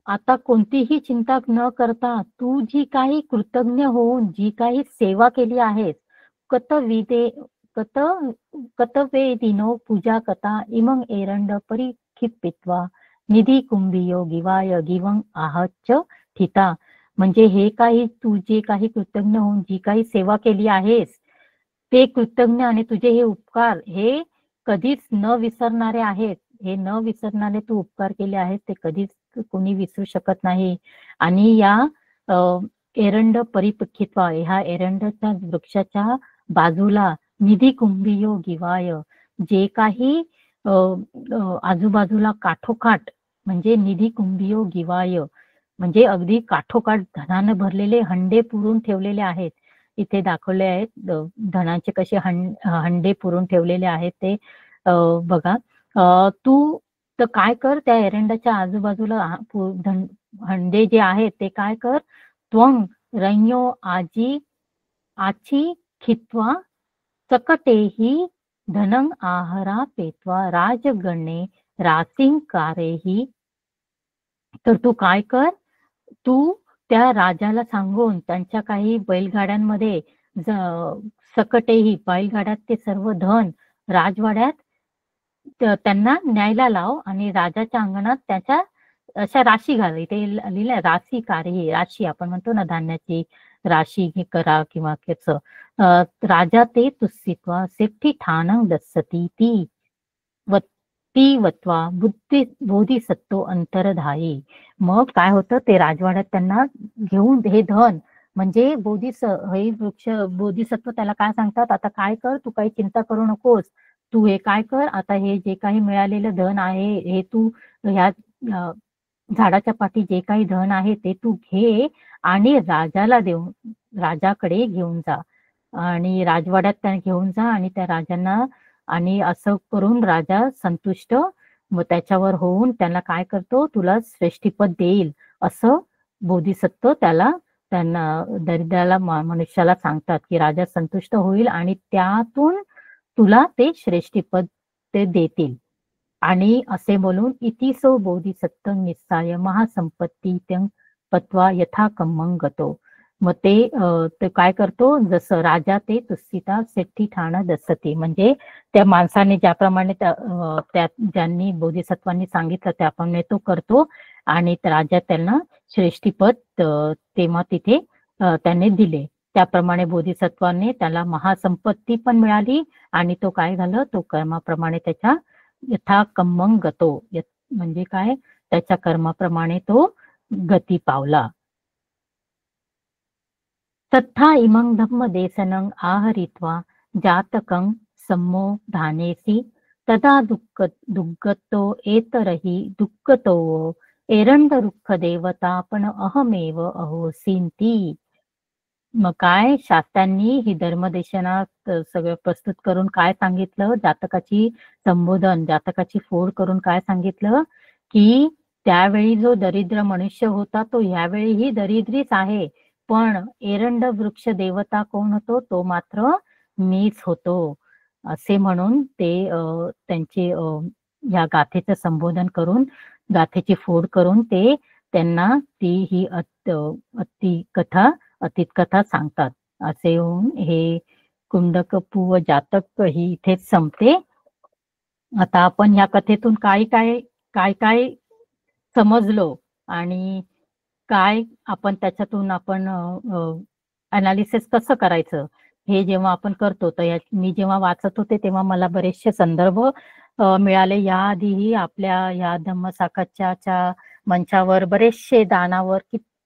आता कोणतीही चिंता न करता तू जी काही कृतज्ञ होऊन जी काही सेवा केली आहेस, कतवेदिनो पूजा कथा इमं एरंड परिक्षिपित्वा निधी कुंभियो गिवाय गिवं आहच्च ठिता. म्हणजे हे काही तू जे काही कृतज्ञ होऊन जी काही सेवा केली आहेस, ते कृतज्ञ आणि तुझे हे उपकार हे कधीच न विसरणारे आहेत. हे न विसरणारे तू उपकार केले आहेत, ते कधीच कोणी विसरू शकत नाही. आणि या एरंड परिपक्वित्वा, ह्या एरंडच्या वृक्षाच्या बाजूला निधी कुंभियो गिवाय, जे काही आजूबाजूला काठोकाठ, म्हणजे निधी कुंभियो गिवाय म्हणजे अगदी काठोकाठ धनाने भरलेले हंडे पुरून ठेवलेले आहेत. इथे दाखवले आहेत धनाचे कसे हंडे पुरून ठेवलेले आहेत ते बघा. तू तर काय कर, त्या एरंडाच्या आजूबाजूला हंडे जे आहेत ते काय कर, त्वं रंयो आची खित्वा सकटेही धनं आहरा पेत्वा राजगणे रासिंकारेही. तर तू काय कर, तू त्या राजाला सांगून त्यांच्या काही बैलगाड्यांमध्ये सकटेही, बैलगाड्यात ते सर्व धन राजवाड्यात त्यांना न्यायला लाव आणि राजाच्या अंगणात त्याच्या अशा राशी घाल. इथे लिहिलंय राशी कार्य, राशी आपण म्हणतो ना धान्याची राशी करा किंवा त्याच. राजा ते तुस्सित्वा सेफ्टी ठाणं दस्सती ती वत्वा बोधिसत्व अंतरधायी. मग काय होतं, ते राजवाड्यात त्यांना घेऊन हे धन, म्हणजे हे वृक्ष बोधिसत्व त्याला काय सांगतात, आता काय कर, तू काही चिंता करू नकोस, तू हे काय कर, आता हे जे काही मिळालेलं धन आहे हे तू ह्या झाडाच्या पाठी जे काही धन आहे ते तू घे आणि राजाकडे घेऊन जा आणि राजवाड्यात त्यांना घेऊन जा आणि त्या राजांना, आणि असं करून राजा संतुष्ट मग त्याच्यावर होऊन त्यांना काय करतो, तुला श्रेष्ठीपद देईल असं बोधिसत्व त्यांना दरिद्राला मनुष्याला सांगतात की राजा संतुष्ट होईल आणि त्यातून तुला ते श्रेष्ठीपद ते देतील. आणि असे बोलून इतिसो बोधिसत्वं निस्साय महासंपत्तीत्यं पत्वा यथा कम्मं गतो. मग ते काय करतो, जसं राजा ते तुस्सिता सेठी ठाण दसती, म्हणजे त्या माणसाने ज्याप्रमाणे त्या ज्यांनी बोधिसत्वांनी सांगितलं त्याप्रमाणे तो करतो आणि राजा त्यांना श्रेष्ठीपद तेव्हा तिथे त्याने दिले. त्याप्रमाणे बोधिसत्वाने त्याला महासंपत्ती पण मिळाली आणि तो काय झालं, तो कर्माप्रमाणे त्याच्या यथा कम्मं गतो, म्हणजे काय, त्याच्या कर्माप्रमाणे तो गती पावला. तथा इमं धम्मदेशनं आहरित्वा जातकं सम्मोधानेसि तदा दुःखतो एतरहि दुःखतो एरंड रुक्ख देवतापण अहमेव अहोसींती. मग काय, शास्त्रांनी ही धर्मदेशना सगळं प्रस्तुत करून काय सांगितलं, जातकाची संबोधन, जातकाची फोड करून काय सांगितलं की त्यावेळी जो दरिद्र मनुष्य होता तो ह्यावेळीही दरिद्रीच आहे, पण एरंड वृक्ष देवता कोण होतो, तो मात्र मीच होतो, असे म्हणून ते त्यांचे या गाथेचं संबोधन करून, गाथेची फोड करून ते त्यांना ती ही अतीत कथा सांगतात. असे होऊन हे कुंडकपू व जातक ही इथेच संपते. आता आपण या कथेतून काय काय समजलो आणि काय आपण त्याच्यातून आपण अनालिसिस कसं करायचं हे जेव्हा आपण करतो, तर मी जेव्हा वाचत होते तेव्हा मला बरेचसे संदर्भ मिळाले. याआधीही आपल्या या धम्मसाकाच्या मंचावर बरेचसे दानावर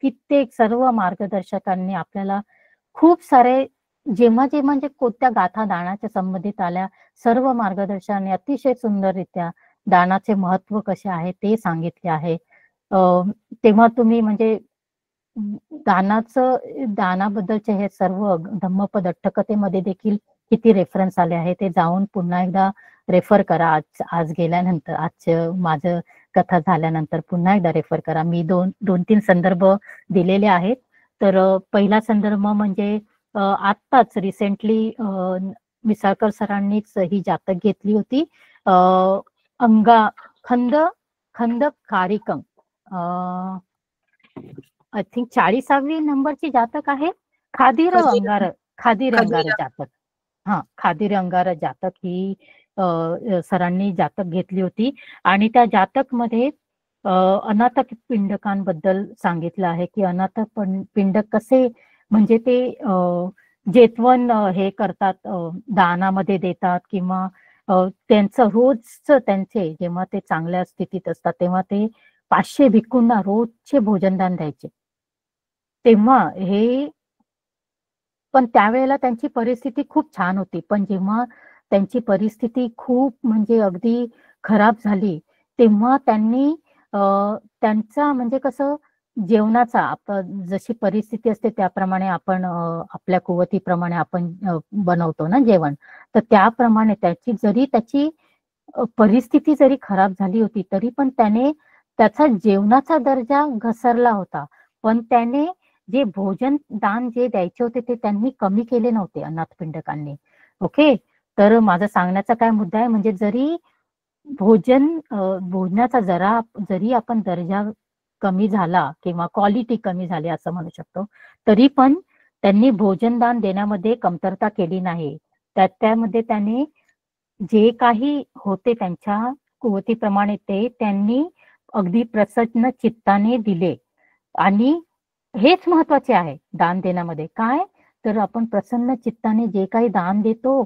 कित्येक सर्व मार्गदर्शकांनी आपल्याला खूप सारे जेव्हा म्हणजे कोणत्या गाथा दानाच्या संबंधित आल्या, सर्व मार्गदर्शकांनी अतिशय सुंदररित्या दानाचे महत्व कसे आहे ते सांगितले आहे. तेव्हा तुम्ही म्हणजे दानाबद्दलचे हे सर्व धम्मपद अट्टकथेमध्ये देखील किती रेफरन्स आले आहे ते जाऊन पुन्हा एकदा रेफर करा. आज गेल्यानंतर, आज माझं कथा झाल्यानंतर पुन्हा एकदा रेफर करा. मी दोन तीन संदर्भ दिलेले आहेत. तर पहिला संदर्भ म्हणजे आत्ताच रिसेंटली मिसाळकर सरांनीच ही जातक घेतली होती. खंद कारिकम, आय थिंक 40वी नंबरची जातक आहे. खादीर अंगार जातक. खादीर अंगार जातक ही सरांनी जातक घेतली होती आणि त्या जातक मध्ये अनाथ पिंडकांबद्दल सांगितलं आहे की अनाथ पिंडक कसे म्हणजे ते जेतवन हे करतात, दानामध्ये देतात किंवा त्यांचं रोजचं त्यांचे जेव्हा ते चांगल्या स्थितीत असतात तेव्हा ते 500 भिक्खूंना रोजचे भोजनदान द्यायचे. तेव्हा हे पण त्यावेळेला त्यांची परिस्थिती खूप छान होती, पण जेव्हा त्यांची परिस्थिती खूप म्हणजे अगदी खराब झाली तेव्हा त्यांनी त्यांचा म्हणजे कसं जेवणाचा जशी परिस्थिती असते त्याप्रमाणे आपण आपल्या कुवतीप्रमाणे आपण बनवतो ना जेवण, तर त्याप्रमाणे त्याची परिस्थिती जरी खराब झाली होती तरी पण त्याने त्याचा जेवणाचा दर्जा घसरला होता, पण त्याने जे भोजन दान जे द्यायचे होते ते त्यांनी कमी केले नव्हते अनाथपिंडकांनी. ओके, तर माझा सांगण्याचा काय मुद्दा आहे म्हणजे जरी भोजनाचा जरी आपण दर्जा कमी झाला किंवा क्वालिटी कमी झाली असं म्हणू शकतो, तरी पण त्यांनी भोजनदान देण्यामध्ये कमतरता केली नाही. त्यामध्ये त्यांनी जे काही होते त्यांच्या कुवतीप्रमाणे ते त्यांनी अगदी प्रसन्न चित्ताने दिले. आणि हेच महत्वाचे आहे दान देण्यामध्ये. काय तर आपण प्रसन्न चित्ताने जे काही दान देतो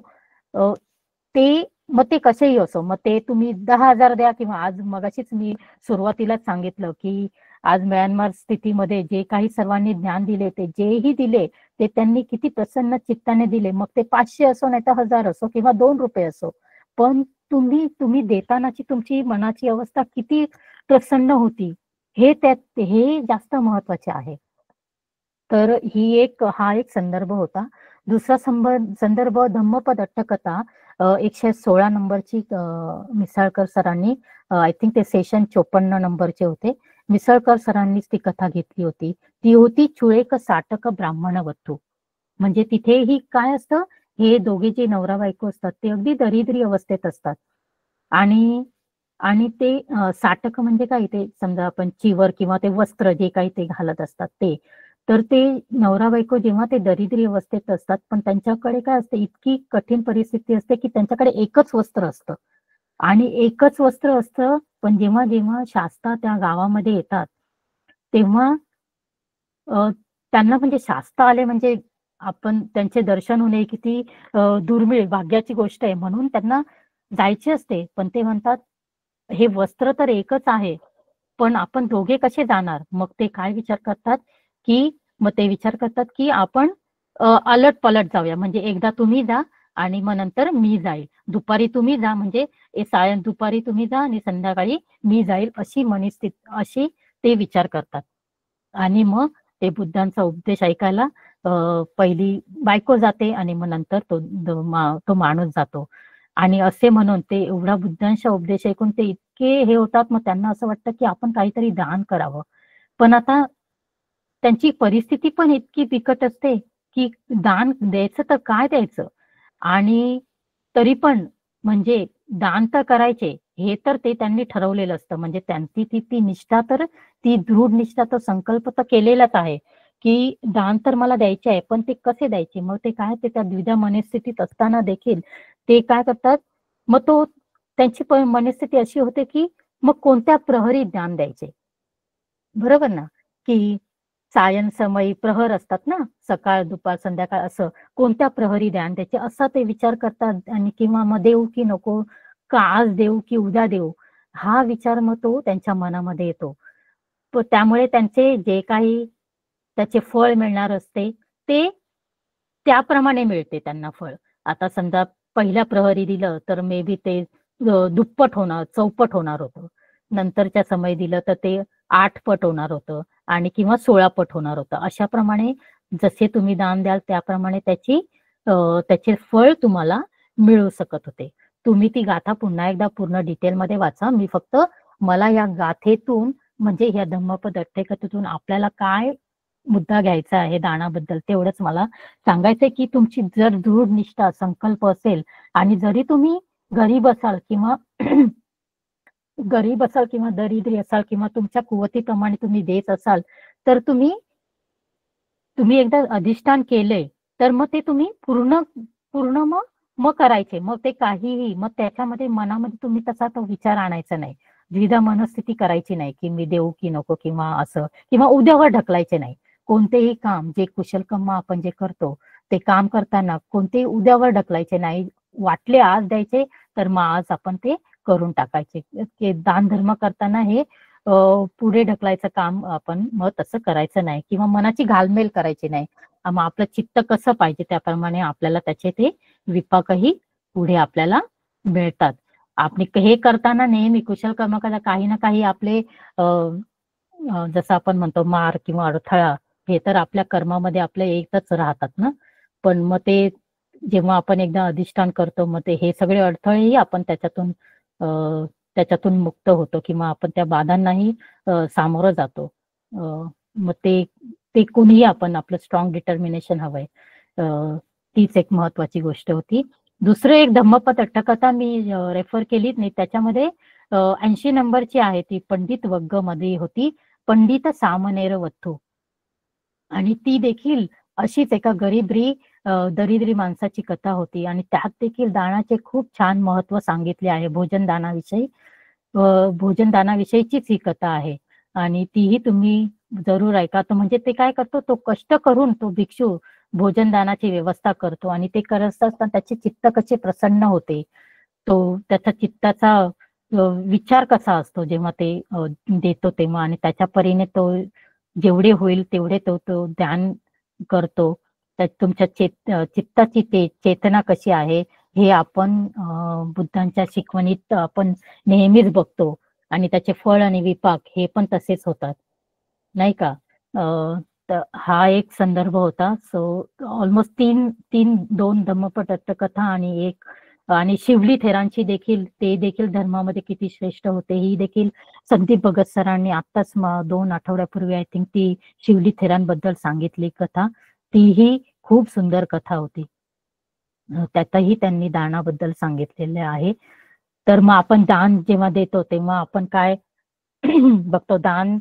ते मग ते कसेही असो, मग ते तुम्ही 10,000 द्या किंवा आज मगाशीच मी सुरुवातीलाच सांगितलं की आज म्यानमार स्थितीमध्ये जे काही सर्वांनी ज्ञान दिले ते जेही दिले ते त्यांनी किती प्रसन्न चित्ताने दिले. मग ते 500 असो नाही तर 1000 असो किंवा 2 रुपये असो, पण तुम्ही देतानाची तुमची मनाची अवस्था किती प्रसन्न होती हे जास्त महत्वाचे आहे. तर हा एक संदर्भ होता. दुसरा संदर्भ धम्मपद अट्टकथा 116 नंबरची मिसाळकर सरांनी, आय थिंक ते सेशन 54 नंबरचे होते. मिसाळकर सरांनीच ती कथा घेतली होती. ती होती चुळेक साटक ब्राह्मण वधू. म्हणजे तिथेही काय असतं, हे दोघे जे नवरा बायको असतात ते अगदी दरिद्री अवस्थेत असतात आणि आणि ते साटक म्हणजे काय, ते समजा आपण चिवर किंवा ते वस्त्र जे काही ते घालत असतात ते. तर ते नवरा बायको जेव्हा ते दरिद्री अवस्थेत असतात, पण त्यांच्याकडे काय असते, इतकी कठीण परिस्थिती असते की त्यांच्याकडे एकच वस्त्र असतं आणि एकच वस्त्र असतं. पण जेव्हा जेव्हा शास्ता त्या गावामध्ये येतात, तेव्हा त्यांना म्हणजे शास्ता आले म्हणजे आपण त्यांचे दर्शन होणे किती दुर्मिळ भाग्याची गोष्ट आहे, म्हणून त्यांना जायचे असते. पण ते म्हणतात, हे वस्त्र तर एकच आहे, पण आपण दोघे कसे जाणार? मग ते काय विचार करतात, की मग ते विचार करतात, की आपण अलट-पलट जाऊया. म्हणजे एकदा तुम्ही जा आणि मग नंतर मी जाईल. दुपारी तुम्ही जा म्हणजे दुपारी तुम्ही जा आणि संध्याकाळी मी जाईल, अशी ते विचार करतात. आणि मग ते बुद्धांचा उपदेश ऐकायला पहिली बायको जाते आणि मग नंतर तो माणूस जातो. आणि असे म्हणून ते एवढा बुद्धांचा उपदेश ऐकून ते इतके हे होतात, मग त्यांना असं वाटतं की आपण काहीतरी दान करावं. पण आता त्यांची परिस्थिती पण इतकी बिकट असते की दान द्यायचं तर काय द्यायचं? आणि तरी पण म्हणजे दान तर करायचे, हे तर ते त्यांनी ठरवलेलं असतं. म्हणजे त्यांची ती ती निष्ठा तर ती दृढ निष्ठा, तो संकल्प तर केलेलाच आहे, की दान तर मला द्यायचे आहे, पण ते कसे द्यायचे? मग ते काय, ते त्या द्विधा मनस्थितीत असताना देखील ते काय करतात, मग त्यांची मनस्थिती अशी होते, की मग कोणत्या प्रहरी दान द्यायचे? बरोबर ना? की सायं समयी प्रहर असतात ना, सकाळ, दुपार, संध्याकाळ असं. कोणत्या प्रहरी द्यान द्यायचे असा ते विचार करतात आणि किंवा मग देऊ की नको? का आज देऊ की उद्या देऊ? हा विचार मग तो त्यांच्या मनामध्ये येतो. त्यामुळे त्यांचे जे काही त्याचे फळ मिळणार असते, ते त्याप्रमाणे मिळते त्यांना फळ. आता समजा पहिल्या प्रहरी दिलं, तर मे बी ते दुप्पट होणार, चौपट होणार होतं. नंतरच्या समय दिलं, तर ते 8 पट होणार होतं आणि किंवा 16 पट होणार होतं. अशाप्रमाणे जसे तुम्ही दान द्याल, त्याप्रमाणे त्याचे फळ तुम्हाला मिळू शकत होते. तुम्ही ती गाथा पुन्हा एकदा पूर्ण डिटेलमध्ये वाचा. मी फक्त मला या गाथेतून म्हणजे या धम्मपद अट्ठेकथेतून आपल्याला काय मुद्दा घ्यायचा आहे दानाबद्दल तेवढंच मला सांगायचंय, की तुमची जर दृढ निष्ठा, संकल्प असेल आणि जरी तुम्ही गरीब असाल किंवा दरिद्री असाल किंवा तुमच्या कुवतीप्रमाणे तुम्ही देत असाल, तर तुम्ही एकदा अधिष्ठान केलंय, तर मग ते तुम्ही पूर्ण पूर्ण मग मग करायचे. मग ते काहीही मग त्याच्यामध्ये मनामध्ये तुम्ही तसा तो विचार आणायचा नाही. द्विधा मनस्थिती करायची नाही, की मी देऊ की नको किंवा असं किंवा उद्यावर ढकलायचे नाही. कोणतेही काम जे कुशलकर्म आपण जे करतो, ते काम करताना कोणतेही उद्यावर ढकलायचे नाही. वाटले आज द्यायचे, तर मग आज आपण ते करून टाकायचे. दान धर्म करताना हे पुढे ढकलायचं काम आपण मग तसं करायचं नाही किंवा मनाची घालमेल करायची नाही. मग आपलं चित्त कसं पाहिजे त्याप्रमाणे आपल्याला त्याचे ते विपाकही पुढे आपल्याला मिळतात. आपण हे करताना नेहमी कुशल कर्म करता काही ना काही आपले जसं आपण म्हणतो मार किंवा अडथळा हे तर आपल्या कर्मामध्ये आपल्या येतच राहतात ना. पण मग ते जेव्हा आपण एकदा अधिष्ठान करतो, मग ते हे सगळे अडथळेही आपण त्याच्यातून मुक्त होतो किंवा आपण त्या बाधांनाही सामोरं जातो. मग ते ते कोणीही आपण आपलं स्ट्रॉंग डिटर्मिनेशन हवंय. तीच एक महत्वाची गोष्ट होती. दुसरं एक धम्मपद अट्टकथा मी रेफर केली नाही, त्याच्यामध्ये 80 नंबरची आहे, ती पंडित वग्ग मध्ये होती. पंडित सामनेर वथू. आणि ती देखील अशीच एका दरिद्री माणसाची कथा होती आणि त्यात देखील दानाचे खूप छान महत्व सांगितले आहे. भोजन दानाविषयीचीच ही कथा आहे आणि तीही तुम्ही जरूर ऐका. तर म्हणजे ते काय करतो, तो कष्ट करून तो भिक्षू भोजन दानाची व्यवस्था करतो आणि ते करत असताना त्याचे चित्त कसे प्रसन्न होते. त्याचा चित्ताचा विचार कसा असतो जेव्हा ते देतो तेव्हा आणि त्याच्या परीने तो जेवढे होईल तेवढे तो ध्यान करतो. त्यात तुमच्या चित्ताची चेतना कशी आहे हे आपण बुद्धांच्या शिकवणीत आपण नेहमीच बघतो आणि त्याचे फळ आणि विपाक हे पण तसेच होतात, नाही का? तर हा एक संदर्भ होता. सो ऑलमोस्ट दोन धम्मपद अट्टकथा आणि शिवली थेरांची देखील, ते देखील धर्मामध्ये किती श्रेष्ठ होते ही देखील संदीप भगत सरांनी आत्ताच 2 आठवड्यापूर्वी आय थिंक ती शिवली थेरांबद्दल सांगितली कथा. तीही खूप सुंदर कथा होती. त्यातही त्यांनी दानाबद्दल सांगितलेले आहे. तर मग आपण दान जेव्हा देतो तेव्हा आपण काय बघतो, दान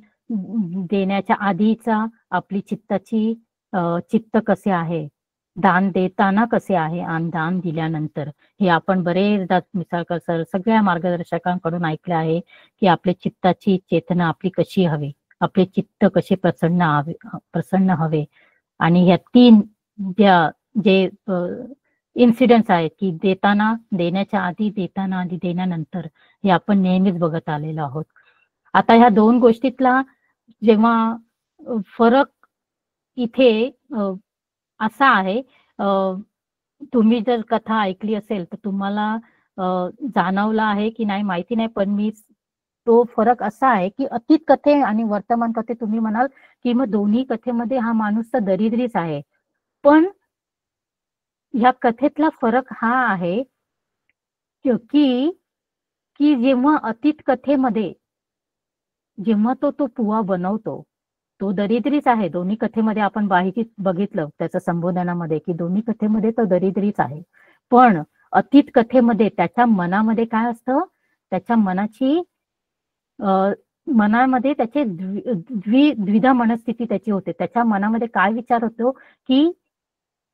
देण्याच्या आधीचा आपली चित्ताची चित्त कसे आहे, दान देताना कसे आहे आणि दान दिल्यानंतर, हे आपण बरेचदा मिसाळकर सर सगळ्या मार्गदर्शकांकडून ऐकले आहे की आपले चित्ताची चेतना आपली कशी हवी, आपले चित्त कसे प्रसन्न हवे. आणि ह्या 3 जे इन्सिडेंट्स आहेत की देण्याच्या आधी, देताना आणि देण्यानंतर, हे आपण नेहमीच बघत आलेलो आहोत. आता ह्या 2 गोष्टीतला जेव्हा फरक इथे असा आहे, तुम्ही जर कथा ऐकली असेल तर तुम्हाला जाणवला आहे की नाही माहिती नाही, पण मी तो फरक असा आहे की अतीत कथे आणि वर्तमान कथे तुम्ही म्हणाल की मग दोन्ही कथेमध्ये हा माणूस तर दरिद्रीच आहे, पण ह्या कथेतला फरक हा आहे की की जेव्हा अतीत कथेमध्ये जेव्हा तो पुवा बनवतो, तो दरिद्रीच आहे. दोन्ही कथेमध्ये आपण बघितलं त्याच्या संबोधनामध्ये की दोन्ही कथेमध्ये तो दरिद्रीच आहे. पण अतीत कथेमध्ये त्याच्या मनामध्ये काय असतं, त्याच्या मनामध्ये त्याचे द्विधा मनस्थिती त्याची होते. त्याच्या मनामध्ये काय विचार होतो की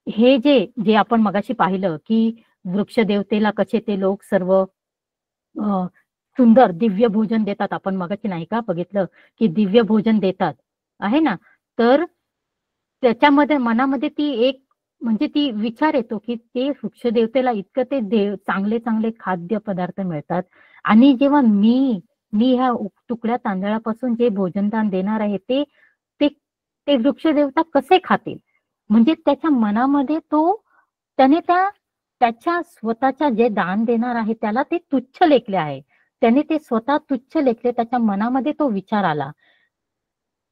हे जे आपण मगाशी पाहिलं की वृक्ष देवतेला कसे ते लोक सर्व सुंदर दिव्य भोजन देतात. आपण मगाशी नाही का बघितलं की दिव्य भोजन देतात आहे ना, तर त्याच्यामध्ये मनामध्ये म्हणजे ती विचार येतो की ते वृक्ष देवतेला इतकं ते चांगले चांगले खाद्य पदार्थ मिळतात, आणि जेव्हा मी ह्या तुकड्या तांदळापासून जे भोजनदान देणार आहे ते ते ते वृक्ष देवता कसे खातील. म्हणजे त्याच्या मनामध्ये त्याने त्याच्या स्वतःच्या जे दान देणार आहे त्याला ते तुच्छ लेखले आहे. त्याने ते स्वतः तुच्छ लेखले, त्याच्या मनामध्ये तो विचार आला.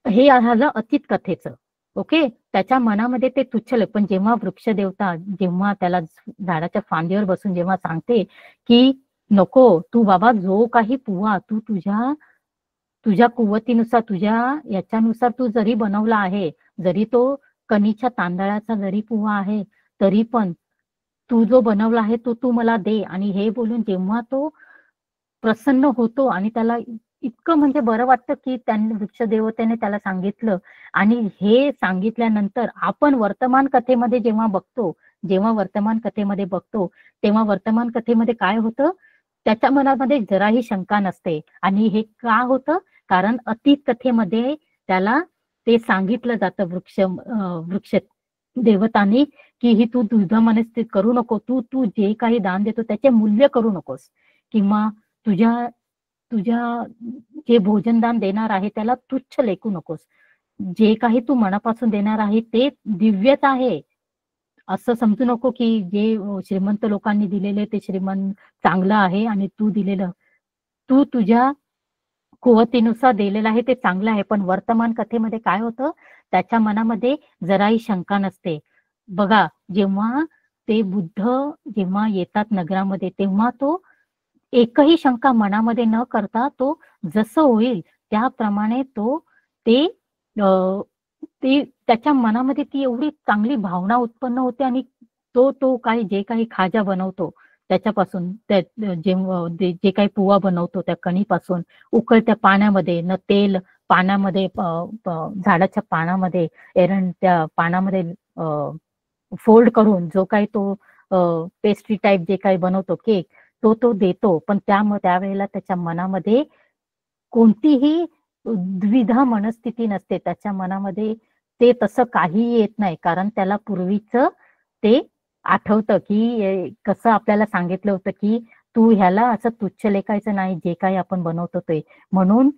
हे झालं अतीत कथेचं. ओके, त्याच्या मनामध्ये ते तुच्छ लेख. पण जेव्हा वृक्ष देवता जेव्हा त्याला झाडाच्या फांदीवर बसून जेव्हा सांगते की नको, तू बाबा जो काही पुवा तू तुझ्या कुवतीनुसार, तुझ्या याच्यानुसार तू जरी बनवला आहे, जरी तो कणीच्या तांदळाचा जरी पुवा आहे, तरी पण तू जो बनवला आहे तो तू मला दे. आणि हे बोलून जेव्हा तो प्रसन्न होतो आणि त्याला इतकं म्हणजे बरं वाटतं की त्यांनी वृक्ष देवतेने त्याला सांगितलं. आणि हे सांगितल्यानंतर आपण वर्तमान कथेमध्ये जेव्हा वर्तमान कथेमध्ये बघतो तेव्हा वर्तमान कथेमध्ये काय होतं, त्याच्या मनामध्ये जराही शंका नसते. आणि हे का होतं, कारण अतीत कथेमध्ये त्याला ते सांगितलं जातं वृक्ष देवतांनी की ही तू तुझं मनस्थित करू नको, तू जे काही दान देतो त्याचे मूल्य करू नकोस, किंवा तुझ्या जे भोजनदान देणार आहे त्याला तुच्छ लेखू नकोस. जे काही तू मनापासून देणार आहे ते दिव्यच आहे. असं समजू नको की जे श्रीमंत लोकांनी दिलेले ते श्रीमंत चांगलं आहे आणि तू दिलेलं, तू तुझ्या कुवतीनुसार दिलेलं आहे ते चांगलं आहे. पण वर्तमान कथेमध्ये काय होतं, त्याच्या मनामध्ये जराही शंका नसते. बघा, जेव्हा ते बुद्ध जेव्हा येतात नगरामध्ये तेव्हा तो एकही शंका मनामध्ये न करता तो जसं होईल त्याप्रमाणे ते त्याच्या मनामध्ये ती एवढी चांगली भावना उत्पन्न होते. आणि तो जे काही खाजा बनवतो त्याच्यापासून, जे काही पुवा बनवतो त्या कणीपासून, उकळत्या पाण्यामध्ये न तेल, पाण्यामध्ये झाडाच्या पानामध्ये त्या पानामध्ये फोल्ड करून जो काही तो पेस्ट्री टाईप जे काही बनवतो केक, तो देतो. पण त्यावेळेला त्याच्या मनामध्ये कोणतीही द्विधा मनस्थिती नसते. त्याच्या मनामध्ये ते तसं काही येत नाही, कारण त्याला पूर्वीचं ते आठवतं की कसं आपल्याला सांगितलं होतं की तू ह्याला असं तुच्छ लेखायचं नाही जे काही आपण बनवतो ते. म्हणून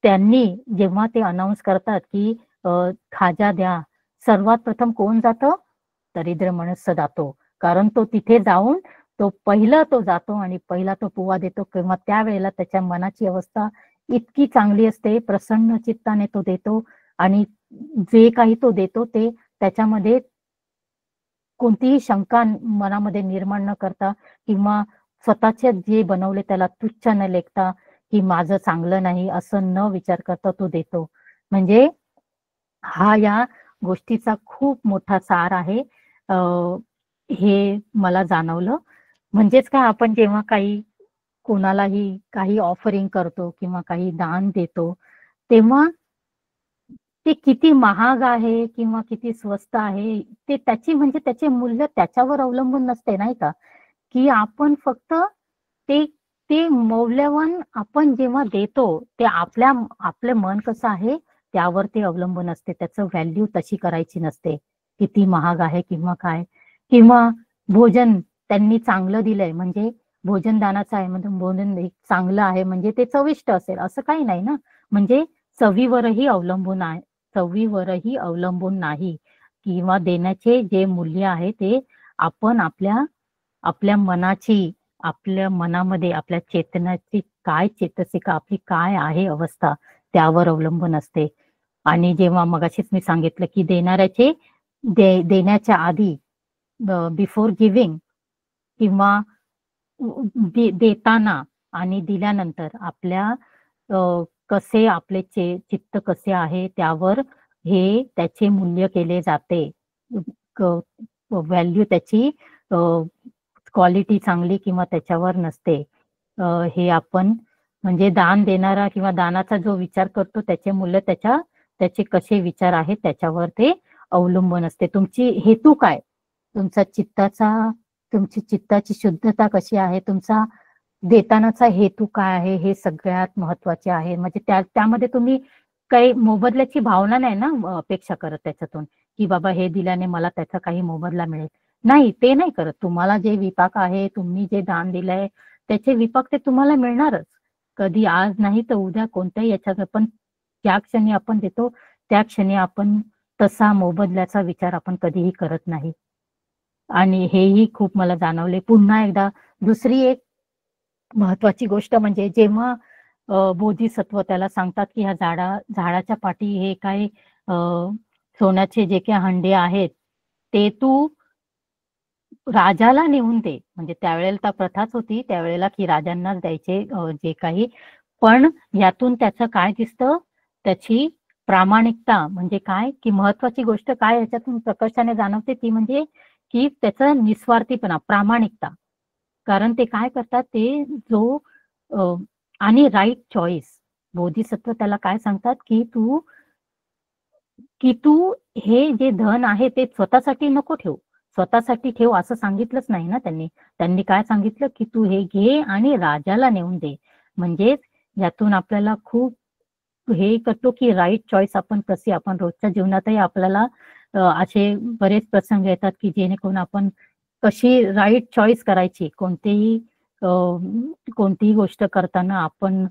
त्यांनी जेव्हा ते अनाऊन्स करतात की खाजा द्या, सर्वात प्रथम कोण जातं, दरिद्र मनुष्य जातो. कारण तो तिथे जाऊन तो जातो आणि पहिला तो पुवा देतो. किंवा त्यावेळेला त्याच्या मनाची अवस्था इतकी चांगली असते, प्रसन्न चित्ताने तो देतो. आणि जे काही तो देतो ते त्याच्यामध्ये कोणतीही शंका मनामध्ये निर्माण न करता, किंवा स्वतःचे जे बनवले त्याला तुच्छ न लेखता की माझं चांगलं नाही असं न विचार करता तो देतो. म्हणजे हा या गोष्टीचा खूप मोठा सार आहे. हे मला जाणवलं. म्हणजेच काय, आपण जेव्हा काही कोणालाही काही ऑफरिंग करतो किंवा काही दान देतो, तेव्हा ते किती महाग आहे किंवा किती स्वस्त आहे, ते त्याची म्हणजे त्याचे मूल्य त्याच्यावर अवलंबून नसते, नाही का? की आपण फक्त ते ते मौल्यवान आपण जेव्हा देतो, ते आपलं मन कसं आहे त्यावर ते अवलंबून असते. त्याचं व्हॅल्यू तशी करायची नसते. किती महाग आहे किंवा काय. किंवा भोजन त्यांनी चांगलं दिलंय म्हणजे भोजन दानाचं आहे म्हणजे भोजन एक चांगलं आहे म्हणजे ते चविष्ट असेल असं काही नाही ना. म्हणजे चवीवरही अवलंबून आहे. चवीवरही अवलंबून नाही किंवा देण्याचे जे मूल्य आहे ते आपण आपल्या मनाची, आपल्या मनामध्ये आपल्या चेतनाची काय चेतसिका आपली काय आहे अवस्था त्यावर अवलंबून असते. आणि जेव्हा मगाशीच मी सांगितलं की देण्याच्या आधी बिफोर गिव्हिंग किंवा देताना आणि दिल्यानंतर कसे आपले चित्त कसे आहे त्यावर हे त्याचे मूल्य केले जाते. व्हॅल्यू त्याची क्वालिटी चांगली किंवा त्याच्यावर नसते. हे आपण म्हणजे दान देणारा किंवा दानाचा जो विचार करतो त्याचे मूल्य त्याचे कसे विचार आहेत त्याच्यावर ते अवलंबून असते. तुमची हेतू काय, तुमची चित्ताची शुद्धता कशी आहे, तुमचा देतानाचा हेतू काय आहे हे सगळ्यात महत्वाचे आहे. म्हणजे त्यामध्ये तुम्ही काही मोबदल्याची भावना नाही ना अपेक्षा करत त्याच्यातून की बाबा हे दिल्याने मला त्याचा काही मोबदला मिळेल. नाही, ते नाही करत. तुम्हाला जे विपाक आहे, तुम्ही जे दान दिलंय त्याचे विपाक ते तुम्हाला मिळणारच. कधी आज नाही तर उद्या कोणत्याही याच्यात. पण ज्या क्षणी आपण देतो त्या क्षणी आपण तसा मोबदल्याचा विचार आपण कधीही करत नाही. आणि हेही खूप मला जाणवले. पुन्हा एकदा दुसरी एक महत्वाची गोष्ट म्हणजे जेव्हा बोधिसत्व त्याला सांगतात की ह्या झाडाच्या पाठी हे काय सोन्याचे जे काही हंडे आहेत ते तू राजाला नेऊन दे. म्हणजे त्यावेळेला तर प्रथाच होती त्यावेळेला की राजांनाच द्यायचे जे काही. पण यातून त्याचं काय दिसतं, त्याची प्रामाणिकता म्हणजे काय की महत्वाची गोष्ट काय याच्यातून प्रकर्षाने जाणवते ती म्हणजे की त्याचा निस्वार्थीपणा, प्रामाणिकता. कारण ते काय करतात ते आणि राईट चॉईस. बोधिसत्व त्याला काय सांगतात की तू हे जे धन आहे ते स्वतःसाठी नको ठेवू. स्वतःसाठी ठेव असं सांगितलंच नाही ना त्यांनी. त्यांनी काय सांगितलं की तू हे घे आणि राजाला नेऊन दे. म्हणजेच यातून आपल्याला खूप हे करतो की राईट चॉईस आपण रोजच्या जीवनातही आपल्याला असे बरेच प्रसंग येतात की जेणेकरून आपण कशी राईट चॉईस करायची. कोणतीही गोष्ट करताना आपण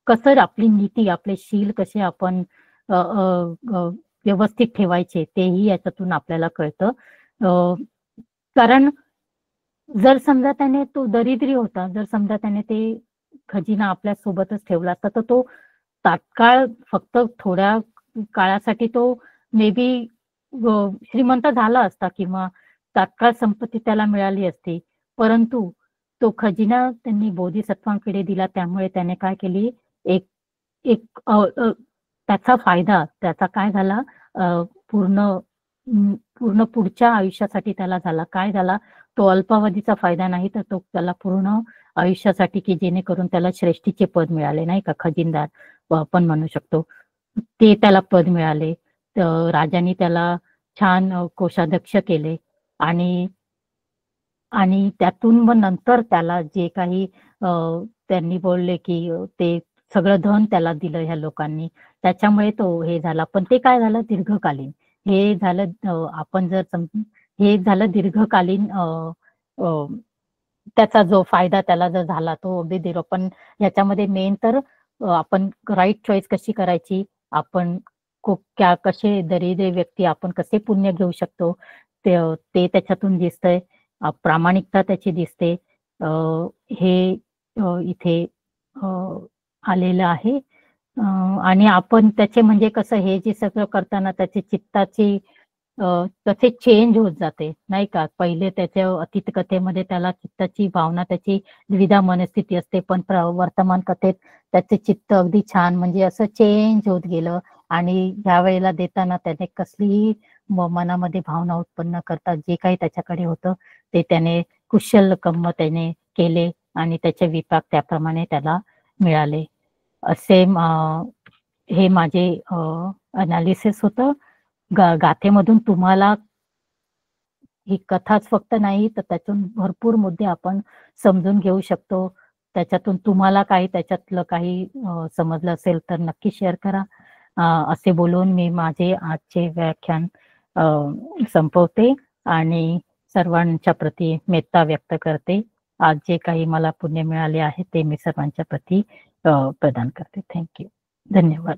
कसं आपली नीती, आपले शील कसे आपण व्यवस्थित ठेवायचे तेही याच्यातून आपल्याला कळतं. कारण जर समजा त्याने तो दरिद्री होता, जर समजा त्याने ते खजिना आपल्या सोबतच ठेवला असता तर तो तात्काळ फक्त थोड्या काळासाठी तो मे बी श्रीमंत झाला असता किंवा तात्काळ संपत्ती त्याला मिळाली असती. परंतु तो खजिना त्यांनी बोधिसत्वांकडे दिला त्यामुळे त्याने काय केली, एक एक त्याचा फायदा त्याचा काय झाला पूर्ण पुढच्या आयुष्यासाठी त्याला झाला. काय झाला, तो अल्पावधीचा फायदा नाही तर तो त्याला पूर्ण आयुष्यासाठी की जेणेकरून त्याला श्रेष्ठीचे पद मिळाले, नाही का, खजिनदार आपण म्हणू शकतो. ते त्याला पद मिळाले. राजांनी त्याला छान कोषाध्यक्ष केले आणि त्यातून मग नंतर त्याला जे काही त्यांनी बोलले की ते सगळं धन त्याला दिलं ह्या लोकांनी. त्याच्यामुळे तो हे झाला. पण ते काय झालं दीर्घकालीन. हे झालं आपण जर हे झालं दीर्घकालीन त्याचा जो फायदा त्याला जर झाला तो अगदी दीर्घ. पण ह्याच्यामध्ये मेन तर आपण राईट चॉईस कशी करायची, आपण कसे दरिद्र व्यक्ती आपण कसे पुण्य घेऊ शकतो ते त्याच्यातून दिसतंय. प्रामाणिकता त्याची दिसते. हे इथे आलेलं आहे. आणि आपण त्याचे म्हणजे कसं हे जे सगळं करताना त्याची चित्ताची तसे चेंज होत जाते, नाही का. पहिले त्याच्या अतीत कथेमध्ये त्याला चित्ताची भावना त्याची द्विधा मनस्थिती असते, पण वर्तमान कथेत त्याचे चित्त अगदी छान म्हणजे असं चेंज होत गेलं. आणि ह्या वेळेला देताना त्याने कसलीही मनामध्ये भावना उत्पन्न करतात जे काही त्याच्याकडे होतं ते त्याने कुशल कर्म त्याने केले आणि त्याचे विपाक त्याप्रमाणे त्याला मिळाले. असे हे माझे अनालिसिस होतं. गाथेमधून तुम्हाला ही कथाच फक्त नाही तर त्यातून भरपूर मुद्दे आपण समजून घेऊ शकतो. त्याच्यातून तुम्हाला काही त्याच्यातलं काही समजलं असेल तर नक्की शेअर करा. असे बोलून मी माझे आजचे व्याख्यान संपवते आणि सर्वांच्या प्रती मेत्ता व्यक्त करते. आज जे काही मला पुण्य मिळाले आहे ते मी सर्वांच्या प्रती प्रदान करते. थँक्यू. धन्यवाद.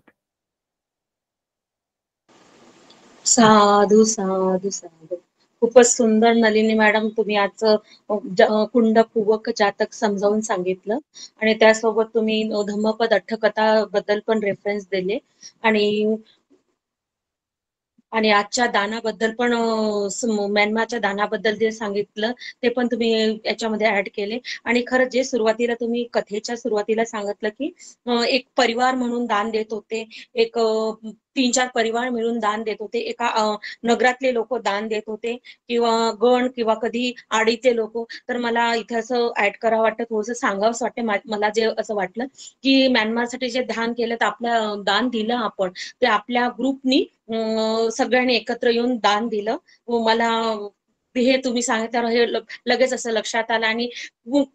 साधू साधू साधू. खूपच सुंदर नलिनी मॅडम, तुम्ही आजचं कुंडपूवक जातक समजावून सांगितलं आणि त्यासोबत तुम्ही धम्मपद अठ्ठकथा बद्दल पण रेफरन्स दिले आणि आणि आजच्या दानाबद्दल पण म्यानमारच्या दानाबद्दल जे सांगितलं ते पण तुम्ही याच्यामध्ये ऍड केले. आणि खरं जे सुरुवातीला तुम्ही कथेच्या सुरुवातीला सांगितलं की एक परिवार म्हणून दान देत होते, एक 3-4 परिवार मिळून दान देत होते, एका नगरातले लोक दान देत होते किंवा गण किंवा कधी आडीचे लोक. तर मला इथे असं ऍड करावं वाटतं, थोडंसं सांगावंच वाटतं. मला जे असं वाटलं की म्यानमारसाठी जे दान केलं तर आपलं दान दिलं आपण, ते आपल्या ग्रुपनी सगळ्यांनी एकत्र येऊन दान दिलं. मला हे तुम्ही सांगितल्यावर हे लगेच असं लक्षात आलं आणि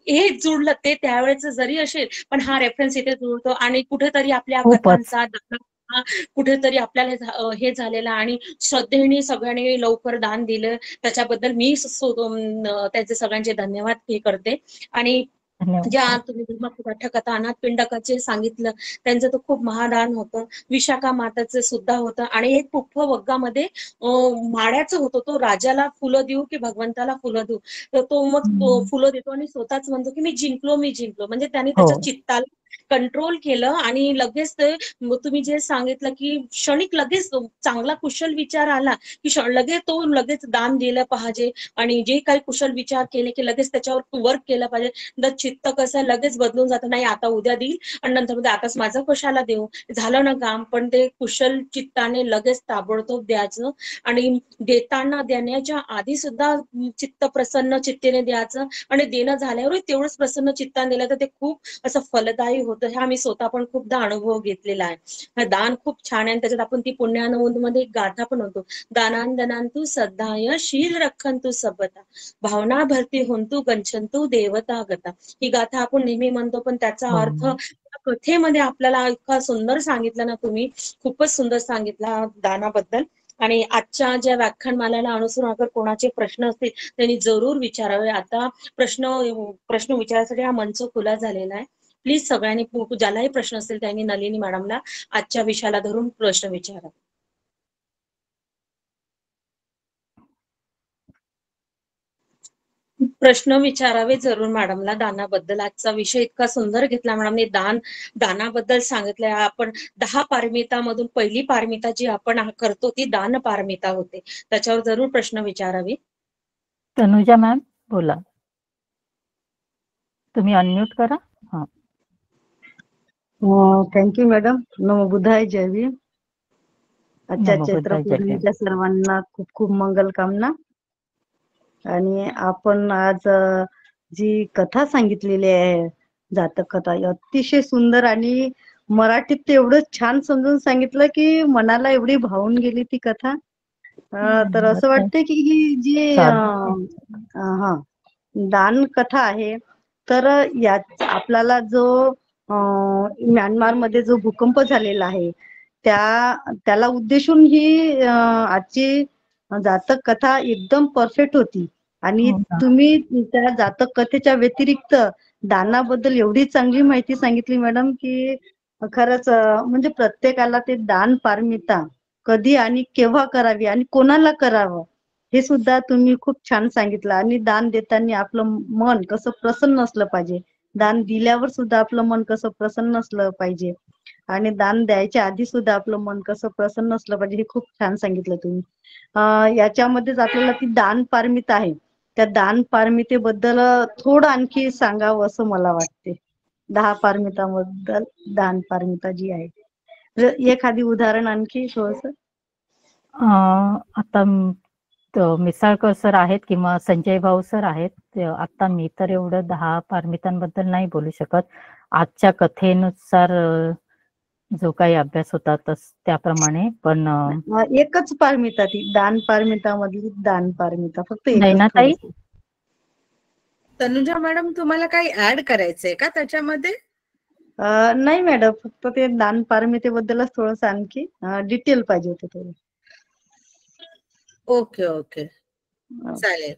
हे जुळलं ते त्यावेळेच जरी असेल पण हा रेफरन्स इथे जुळतो आणि कुठेतरी आपल्या खूपच. कथांचा कुठेतरी आपल्याला हे झालेलं आणि श्रद्धेने सगळ्यांनी लवकर दान दिलं त्याच्याबद्दल मी त्यांचे सगळ्यांचे धन्यवाद हे करते. आणि ज्या धन्यवाद. तुम्ही धर्मकथा अनाथ पिंडकाचे सांगितलं त्यांचं तर खूप महादान होतं. विशाखा माताचं सुद्धा होतं आणि एक पुष्प वग्गामध्ये माड्याचं होतं, तो राजाला फुलं देऊ की भगवंताला फुलं देऊ, तर तो मग तो फुलं देतो आणि स्वतःच म्हणतो की मी जिंकलो म्हणजे त्याने हो. त्याच्या चित्ताला कंट्रोल केलं आणि लगेच ते तुम्ही जे सांगितलं की क्षणिक लगेच चांगला कुशल विचार आला की लगेच दान दिलं पाहिजे आणि जे काही कुशल विचार केले की लगेच त्याच्यावर वर्क केलं पाहिजे. चित्त कसं लगेच बदलून जातं, नाही आता उद्या देईल आणि नंतर मध्ये आताच माझं कशाला देऊ, झालं ना काम. पण ते कुशल चित्ताने लगेच ताबडतोब द्यायचं आणि देण्याच्या आधी सुद्धा चित्त प्रसन्न चित्तेने द्यायचं आणि देणं झाल्यावर तेवढंच प्रसन्न चित्ताने दिलं तर ते खूप असं फलदायी होतं. हा मी स्वतः पण खूपदा अनुभव घेतलेला आहे. दान खूप छान आहे. त्याच्यात आपण ती पुण्यानुबंध मध्ये एक गाथा पण होतो, दानांतू सद्धाय शील रखंतु सबता, भावना भरती होंतु गंछंतु देवता गता. ही गाथा आपण नेहमी म्हणतो पण त्याचा हो. अर्थ कथेमध्ये आपल्याला इतका सुंदर सांगितलं ना तुम्ही, खूपच सुंदर सांगितला दानाबद्दल. आणि आजच्या ज्या व्याख्यानमालेला अनुसरून अगर कोणाचे प्रश्न असतील त्यांनी जरूर विचारावे. आता प्रश्न विचारायसाठी हा मंच खुला झालेला आहे. प्लीज सगळ्यांनी ज्यालाही प्रश्न असतील त्यांनी नलिनी मॅडमला आजच्या विषयाला धरून प्रश्न विचारा. प्रश्न विचारावे जरूर मॅडमला दानाबद्दल. आजचा विषय इतका सुंदर घेतला मॅडमने. दानाबद्दल सांगितलंय. आपण 10 पारमितामधून पहिली पारमिता जी आपण करतो ती दान पारमिता होते. त्याच्यावर जरूर प्रश्न विचारावे. तनुजा मॅम बोला, तुम्ही अनम्यूट करा. हा. Thank you madam. नमो बुद्धाय. जय भीम. आजच्या नमो चैत्र बुद्धाय. जय भीम. पौर्णिमेच्या सर्वांना खूप खूप मंगलकामना. आणि आपण आज जी कथा सांगितलेली आहे जातक कथा, अतिशय सुंदर आणि मराठीत ते एवढं छान समजून सांगितलं की मनाला एवढी भावून गेली ती कथा. तर असं वाटतं की ही जी हा दान कथा आहे तर यात आपल्याला जो म्यानमारमध्ये जो भूकंप झालेला आहे त्याला उद्देशून ही आजची जातक कथा एकदम परफेक्ट होती. आणि हो ना. तुम्ही त्या जातक कथेच्या व्यतिरिक्त दानाबद्दल एवढी चांगली माहिती सांगितली मॅडम की खरंच म्हणजे प्रत्येकाला ते दान पारमिता कधी आणि केव्हा करावी आणि कोणाला करावं हे सुद्धा तुम्ही खूप छान सांगितलं. आणि दान देताना आपलं मन कसं प्रसन्न असलं पाहिजे, दान दिल्यावर सुद्धा आपलं मन कसं प्रसन्न असलं पाहिजे आणि दान द्यायच्या आधी सुद्धा आपलं मन कसं प्रसन्न असलं पाहिजे हे खूप छान सांगितलं तुम्ही. याच्यामध्येच आपल्याला ती दान पारमिता आहे, त्या दान पारमितेबद्दल थोडं आणखी सांगावं असं मला वाटते. 10 पारमितांबद्दल दान पारमिता जी आहे एखादी उदाहरण आणखी थोडस. आता मिसाळकर सर आहेत किंवा संजय भाऊ सर आहेत. आता मी तर एवढं 10 पारमितांबद्दल नाही बोलू शकत. आजच्या कथेनुसार जो काही अभ्यास होता त्याप्रमाणे. पण एकच पारमिता ती दान पारमिता मधली दान पारमिता फक्त एकच नयनाताई? थोडंसं. तनुजा मॅडम, तुम्हाला काही ऍड करायचंय का त्याच्यामध्ये? नाही मॅडम, फक्त ते दान पारमितेबद्दलच थोडंसं आणखी डिटेल पाहिजे होतं थोडं. ओके ओके, चालेल.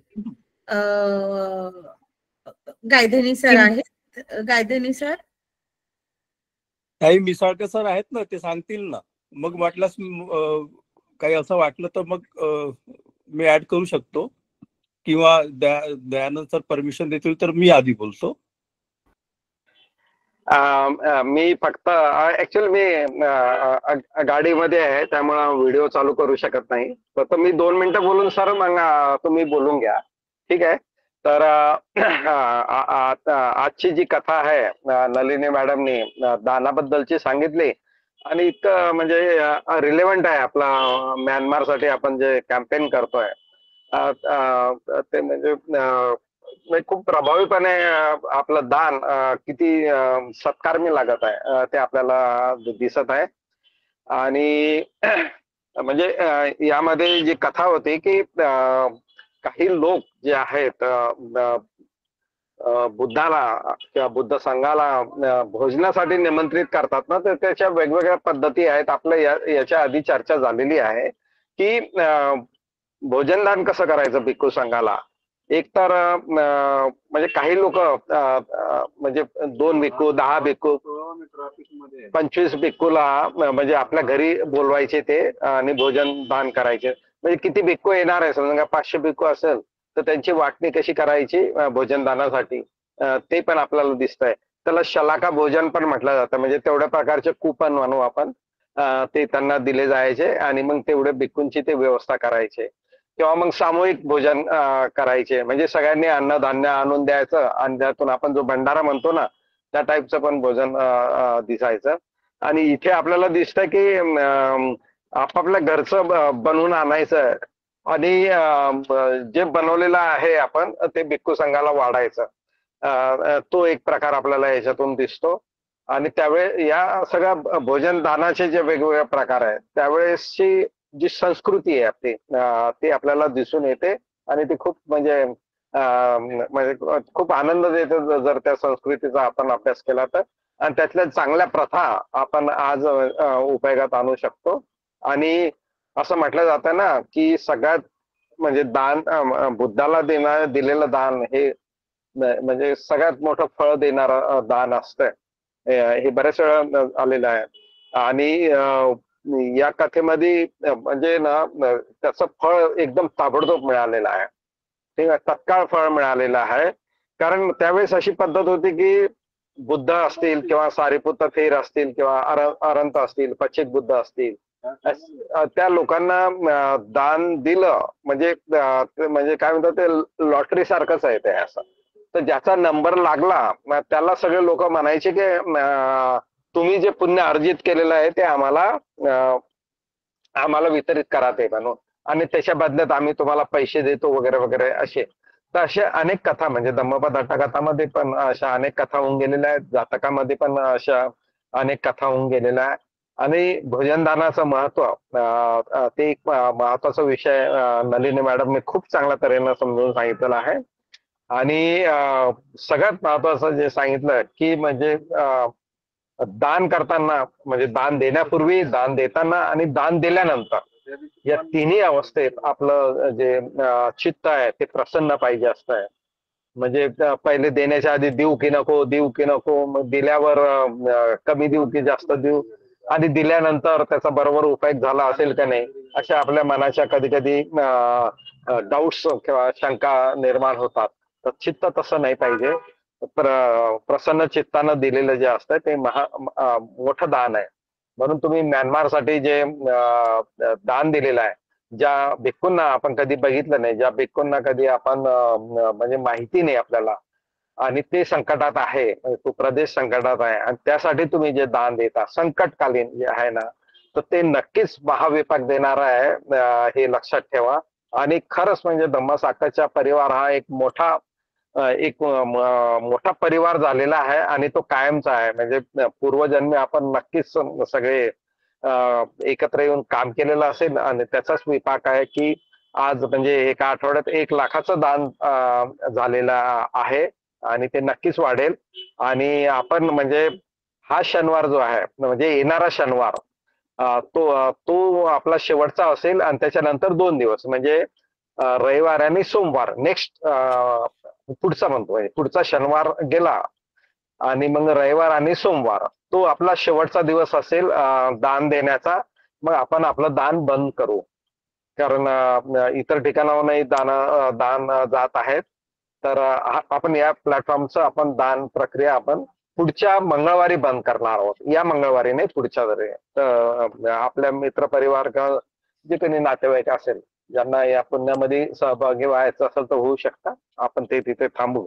गायधनी सर आहेत. गायधनी सर. काही मिसाळकर सर आहेत ना, ते सांगतील ना. मग वाटल्यास काही असं वाटलं तर मग मी ऍड करू शकतो, किंवा दयानंद सर परमिशन देतील तर मी आधी बोलतो. मी फक्त ऍक्च्युअली मी गाडीमध्ये आहे, त्यामुळे व्हिडिओ चालू करू शकत नाही. फक्त मी 2 मिनिटं बोलून सर मग तुम्ही बोलून घ्या, ठीक आहे? तर आजची जी कथा आहे, नलिनी मॅडमनी दानाबद्दलची सांगितली आणि इतकं म्हणजे रिलेव्हंट आहे आपला म्यानमारसाठी आपण जे कॅम्पेन करतोय ते म्हणजे खूप प्रभावीपणे आपलं दान किती सत्कारमी लागत आहे ते आपल्याला दिसत आहे. आणि म्हणजे यामध्ये जी कथा होती की काही लोक जे आहेत बुद्धाला किंवा बुद्ध संघाला भोजनासाठी निमंत्रित करतात ना, तर त्याच्या वेगवेगळ्या पद्धती आहेत. आपल्या याच्या आधी चर्चा झालेली आहे की भोजनदान कसं करायचं भिक्खू संघाला. एक तर म्हणजे काही लोक म्हणजे 2 भिक्खू, 10 भिक्खू, 25 भिक्खूला म्हणजे आपल्या घरी बोलवायचे ते आणि भोजन दान करायचे. म्हणजे किती भिक्खू येणार आहे, समजा 500 भिक्खू असेल तर त्यांची वाटणी कशी करायची भोजन दानासाठी, ते पण आपल्याला दिसतंय. त्याला शलाका भोजन पण म्हटलं जातं. म्हणजे तेवढ्या प्रकारचे कुपन म्हणू आपण, ते त्यांना दिले जायचे आणि मग तेवढे भिक्खूंची ते व्यवस्था करायचे. किंवा मग सामूहिक भोजन करायचे, म्हणजे सगळ्यांनी अन्नधान्य आणून द्यायचं आणि त्यातून आपण जो भंडारा म्हणतो ना, त्या टाईपचं पण भोजन दिसायचं. आणि इथे आपल्याला दिसतं की आपापल्या घरचं बनवून आणायचं आणि जे बनवलेलं आहे आपण ते भिक्खू संघाला वाढायचं. तो एक प्रकार आपल्याला याच्यातून दिसतो. आणि त्यावेळेस या सगळ्या भोजन दानाचे जे वेगवेगळे प्रकार आहेत, त्यावेळेसची जी संस्कृती आहे आपली ती आपल्याला दिसून येते आणि ती खूप म्हणजे खूप आनंद देते जर त्या संस्कृतीचा आपण अभ्यास केला तर. आणि त्यातल्या चांगल्या प्रथा आपण आज उपयोगात आणू शकतो. आणि असं म्हटलं जातं ना की सगळ्यात म्हणजे दान बुद्धाला दिलेलं दान हे म्हणजे सगळ्यात मोठं फळ देणारं दान असतं. हे बऱ्याच वेळा आलेलं आहे. आणि या कथेमध्ये म्हणजे ना त्याचं फळ एकदम ताबडतोब मिळालेलं आहे. ठीक आहे, तत्काळ फळ मिळालेलं आहे. कारण त्यावेळेस अशी पद्धत होती की बुद्ध असतील किंवा सारिपुत्त थेर असतील किंवा अरंत असतील, पचिक बुद्ध असतील, त्या लोकांना दान दिलं म्हणजे काय म्हणतात ते लॉटरी सारखंच आहे ते असं. तर ज्याचा नंबर लागला त्याला सगळे लोक म्हणायचे की तुम्ही जे पुण्य अर्जित केलेलं आहे ते आम्हाला वितरित करा ते म्हणून, आणि त्याच्या बदल्यात आम्ही तुम्हाला पैसे देतो वगैरे वगैरे असे. तर अशा अनेक कथा म्हणजे धम्मपद अट्टकथामध्ये पण अशा अनेक कथा होऊन गेलेल्या आहेत. जातकामध्ये पण अशा अनेक कथा होऊन गेलेल्या आहेत. आणि भोजनदानाचं महत्व ते एक महत्वाचा विषय नलिनी मॅडमने खूप चांगल्या तऱ्हेनं समजून सांगितलेला आहे. आणि सगळ्यात महत्वाचं जे सांगितलं की म्हणजे दान करताना म्हणजे दान देण्यापूर्वी, दान देताना आणि दान दिल्यानंतर या तिन्ही अवस्थेत आपलं जे चित्त आहे ते प्रसन्न पाहिजे असतंय. म्हणजे पहिले देण्याच्या आधी देऊ की नको, देऊ की नको, मग दिल्यावर कमी देऊ की जास्त देऊ, आणि दिल्यानंतर त्याचा बरोबर उपयोग झाला असेल का नाही, अशा आपल्या मनाच्या कधी कधी डाऊट्स किंवा शंका निर्माण होतात. तर चित्त तसं नाही पाहिजे. प्रसन्न चित्तानं दिलेलं जे असतं ते मोठं दान आहे. म्हणून तुम्ही म्यानमारसाठी जे दान दिलेलं आहे, ज्या भिक्खूंना आपण कधी बघितलं नाही, ज्या भिक्खूंना कधी आपण म्हणजे माहिती नाही आपल्याला, आणि ते संकटात आहे, तो प्रदेश संकटात आहे, आणि त्यासाठी तुम्ही जे दान देता संकटकालीन जे आहे ना, तर ते नक्कीच महाविपाक देणार आहे, हे लक्षात ठेवा. आणि खरंच म्हणजे धम्मसाकाच्या परिवार हा एक मोठा मोठा परिवार झालेला आहे आणि तो कायमचा आहे. म्हणजे पूर्वजन्मी आपण नक्कीच सगळे एकत्र येऊन काम केलेलं असेल आणि त्याचाच विपाक आहे की आज म्हणजे एका आठवड्यात 1 लाखाचं दान झालेलं आहे आणि ते नक्कीच वाढेल. आणि आपण म्हणजे हा शनिवार जो आहे म्हणजे येणारा शनिवार तो आपला शेवटचा असेल आणि त्याच्यानंतर 2 दिवस म्हणजे रविवार आणि सोमवार नेक्स्ट पुढचा म्हणतो म्हणजे पुढचा शनिवार गेला आणि मग रविवार आणि सोमवार तो आपला शेवटचा दिवस असेल दान देण्याचा. मग आपण आपलं दान बंद करू कारण इतर ठिकाणाहूनही दान जात आहेत. तर आपण या प्लॅटफॉर्मचं आपण दान प्रक्रिया आपण पुढच्या मंगळवारी बंद करणार आहोत. या मंगळवारी नाही पुढच्या तरी. आपल्या मित्र परिवार जे कोणी नातेवाईक असेल ज्यांना या पुण्यामध्ये सहभागी व्हायचं असेल तर होऊ शकता. आपण ते तिथे थांबू.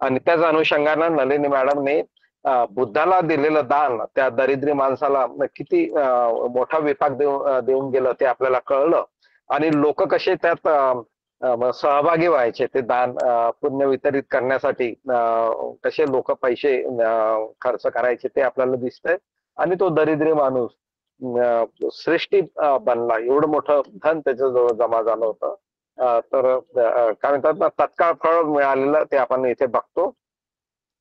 आणि त्याच अनुषंगानं नलिनी मॅडमने बुद्धाला दिलेलं दान त्या दरिद्री माणसाला किती मोठा विपाक देऊन गेलं ते आपल्याला कळलं. आणि लोक कसे त्यात सहभागी व्हायचे ते दान पुण्य वितरित करण्यासाठी कसे लोक पैसे खर्च करायचे ते आपल्याला दिसतंय. आणि तो दरिद्री माणूस श्रेष्ठी बनला. एवढं मोठं धन त्याच्याजवळ जमा झालं होतं. तर काय म्हणतात ना तत्काळ फळ मिळालेलं ते आपण इथे बघतो.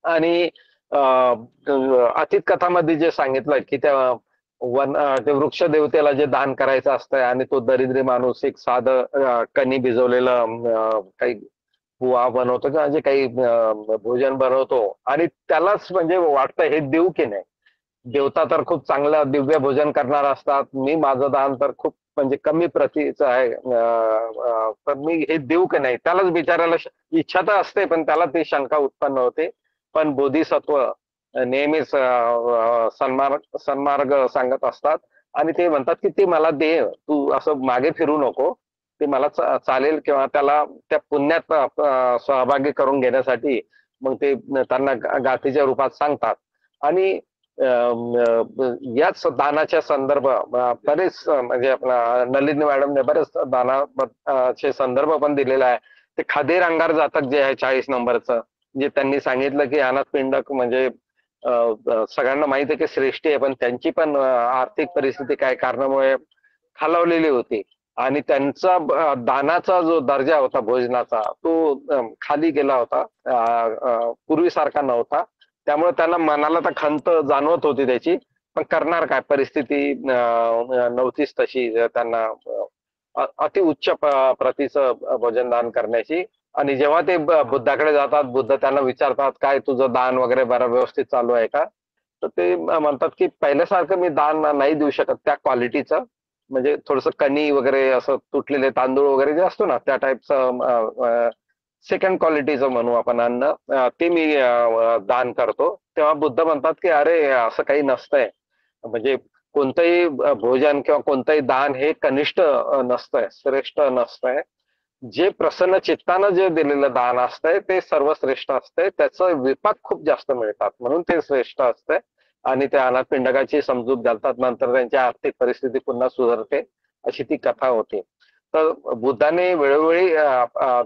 आणि अतीत कथामध्ये जे सांगितलं की त्या ते वृक्ष देवतेला जे दान करायचं असतंय आणि तो दरिद्री माणूस एक साधं कणी भिजवलेलं काही बुवा बनवतो किंवा जे काही भोजन बनवतो आणि त्यालाच म्हणजे वाटतं हे देऊ की नाही. देवता तर खूप चांगलं दिव्य भोजन करणार असतात. मी माझं दान तर खूप म्हणजे कमी प्रतीचं आहे तर मी हे देऊ की नाही. त्यालाच बिचारायला इच्छा तर असते पण त्याला ती शंका उत्पन्न होते. पण बोधिसत्व नेहमीच सन्मार्ग सांगत असतात आणि ते म्हणतात की ते मला दे. तू असं मागे फिरू नको. ते मला चालेल किंवा त्याला त्या पुण्यात सहभागी करून घेण्यासाठी मग ते त्यांना गाथीच्या रूपात सांगतात. आणि याच दानाच्या संदर्भ बरेच म्हणजे आपला नलिनी मॅडमने बरेच दानाचे संदर्भ पण दिलेला आहे. ते खादीर अंगार जातक जे आहे 40 नंबरचं जे त्यांनी सांगितलं की अनाथ पिंडक म्हणजे सगळ्यांना माहिती आहे की श्रेष्ठी आहे पण त्यांची पण आर्थिक परिस्थिती काही कारणामुळे खालावलेली होती आणि त्यांचा दानाचा जो दर्जा होता भोजनाचा तो खाली गेला होता. पूर्वीसारखा नव्हता. त्यामुळे त्यांना मनाला तर खंत जाणवत होती त्याची. पण करणार काय परिस्थिती नव्हतीच तशी त्यांना अति उच्च प्रतीचं भोजन दान करण्याची. आणि जेव्हा ते बुद्धाकडे जातात बुद्ध त्यांना विचारतात काय तुझं दान वगैरे बरं व्यवस्थित चालू आहे का. तर ते म्हणतात की पहिल्यासारखं मी दान नाही देऊ शकत त्या क्वालिटीचं. म्हणजे थोडस कणी वगैरे असं तुटलेले तांदूळ वगैरे जे असतो ना त्या टाईपचं सेकंड क्वालिटीचं म्हणू आपण अन्न ते मी दान करतो. तेव्हा बुद्ध म्हणतात की अरे असं काही नसतंय. म्हणजे कोणतंही भोजन किंवा कोणतंही दान हे कनिष्ठ नसतंय श्रेष्ठ नसतंय. जे प्रसन्न चित्तानं जे दिलेलं दान असतंय ते सर्वश्रेष्ठ असतंय. त्याचं विपाक खूप जास्त मिळतात म्हणून ते श्रेष्ठ असतंय. आणि त्या अनाथ पिंडकाची समजूत घालतात. नंतर त्यांची आर्थिक परिस्थिती पुन्हा सुधारते अशी ती कथा होती. तर बुद्धाने वेळोवेळी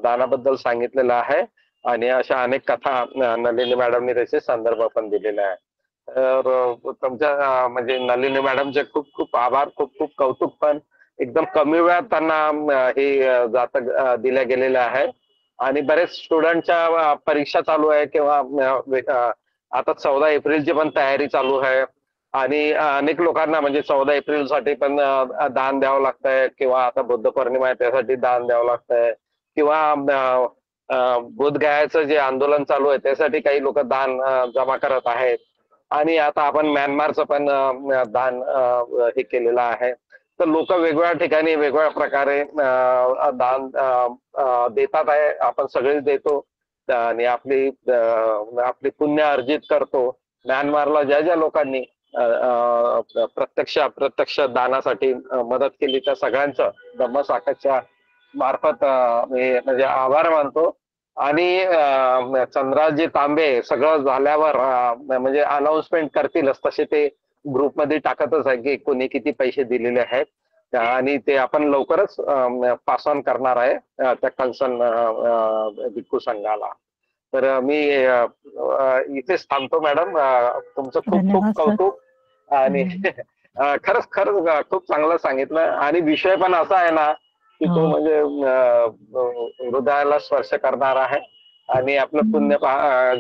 दानाबद्दल सांगितलेलं आहे आणि अशा अनेक कथा नलिनी मॅडमने त्याचे संदर्भ पण दिलेले आहे. तर तुमच्या म्हणजे नलिनी मॅडमचे खूप खूप आभार खूप खूप कौतुक. पण एकदम कमी वेळात त्यांना हे जातक दिल्या गेलेलं आहे. आणि बरेच स्टुडंटच्या परीक्षा चालू आहे किंवा आता 14 एप्रिलची पण तयारी चालू आहे. आणि अनेक लोकांना म्हणजे 14 एप्रिल साठी पण दान द्यावं लागतंय किंवा आता बुद्ध पौर्णिमा आहे त्यासाठी दान द्यावं लागतंय किंवा बोधगयाचं जे आंदोलन चालू आहे त्यासाठी काही लोक दान जमा करत आहेत. आणि आता आपण म्यानमारचं पण दान हे केलेलं आहे. तर लोक वेगवेगळ्या ठिकाणी वेगवेगळ्या प्रकारे दान देतात आहे. आपण सगळेच देतो आणि आपली पुण्य अर्जित करतो. म्यानमारला ज्या ज्या लोकांनी प्रत्यक्ष दानासाठी मदत केली त्या सगळ्यांचं धम्मसाकाच्या मार्फत म्हणजे आभार मानतो. आणि चंद्राजी तांबे सगळं झाल्यावर म्हणजे अनाउन्समेंट करतीलच तसे ते ग्रुपमध्ये टाकतच आहे की कोणी किती पैसे दिलेले आहेत. आणि ते आपण लवकरच पास ऑन करणार आहे त्या कन्सर्न भिक्खू संघाला. तर मी इथेच थांबतो मॅडम. तुमचं खूप खूप धन्यवाद सर. कौतुक आणि खरंच खरंच खूप चांगलं सांगितलं. आणि विषय पण असा आहे ना की तो हो. म्हणजे हृदयाला स्पर्श करणार आहे आणि आपलं पुण्य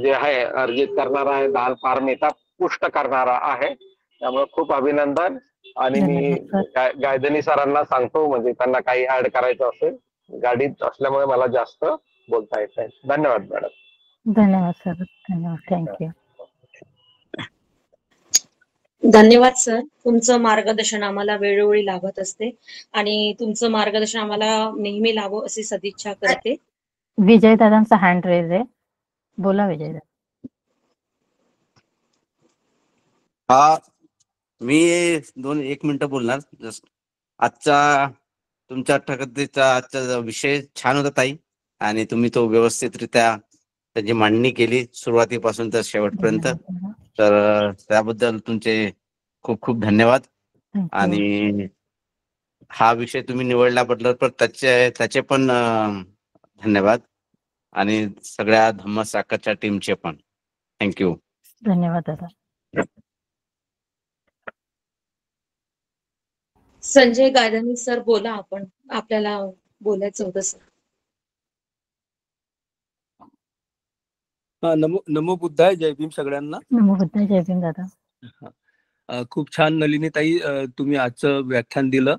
जे आहे अर्जित करणारा आहे, दान पारमिता पुष्ट करणारा आहे. त्यामुळे खूप अभिनंदन. आणि मी धन्यवाद सर. गायधनी सरांना सांगतो, म्हणजे त्यांना काही ऍड करायचं असेल. गाडीत असल्यामुळे मला जास्त बोलता येत नाही. धन्यवाद मॅडम. धन्यवाद सर. धन्यवाद. थँक्यू. धन्यवाद सर. तुमचं मार्गदर्शन आम्हाला वेळोवेळी लाभत असते आणि तुमचं मार्गदर्शन आम्हाला नेहमी लाभो अशी सदिच्छा करते. विजय दादांचा हँड रेज आहे. बोला विजय दादा. हा, मी 1 मिनिटं बोलणार. जस्ट आजचा तुमच्या अट्टकथेचा आजचा विषय छान होता ताई, आणि तुम्ही तो व्यवस्थितरित्या त्याची मांडणी केली सुरुवातीपासून तर शेवटपर्यंत. तर त्याबद्दल तुमचे खूप खूप धन्यवाद. आणि हा विषय तुम्ही निवडल्याबद्दल पण त्याचे पण धन्यवाद, आणि सगळ्या धम्मसाखरच्या टीमचे पण थँक्यू. धन्यवाद दादा. संजय गायधनी सर बोला, आपण आपल्याला बोलायचं होतं सर. नमो बुद्धाय. जय भीम सगळ्यांना. नमो बुद्धाय. जय भीम दादा. खूप छान नलिनी ताई तुम्ही आजचं व्याख्यान दिलं,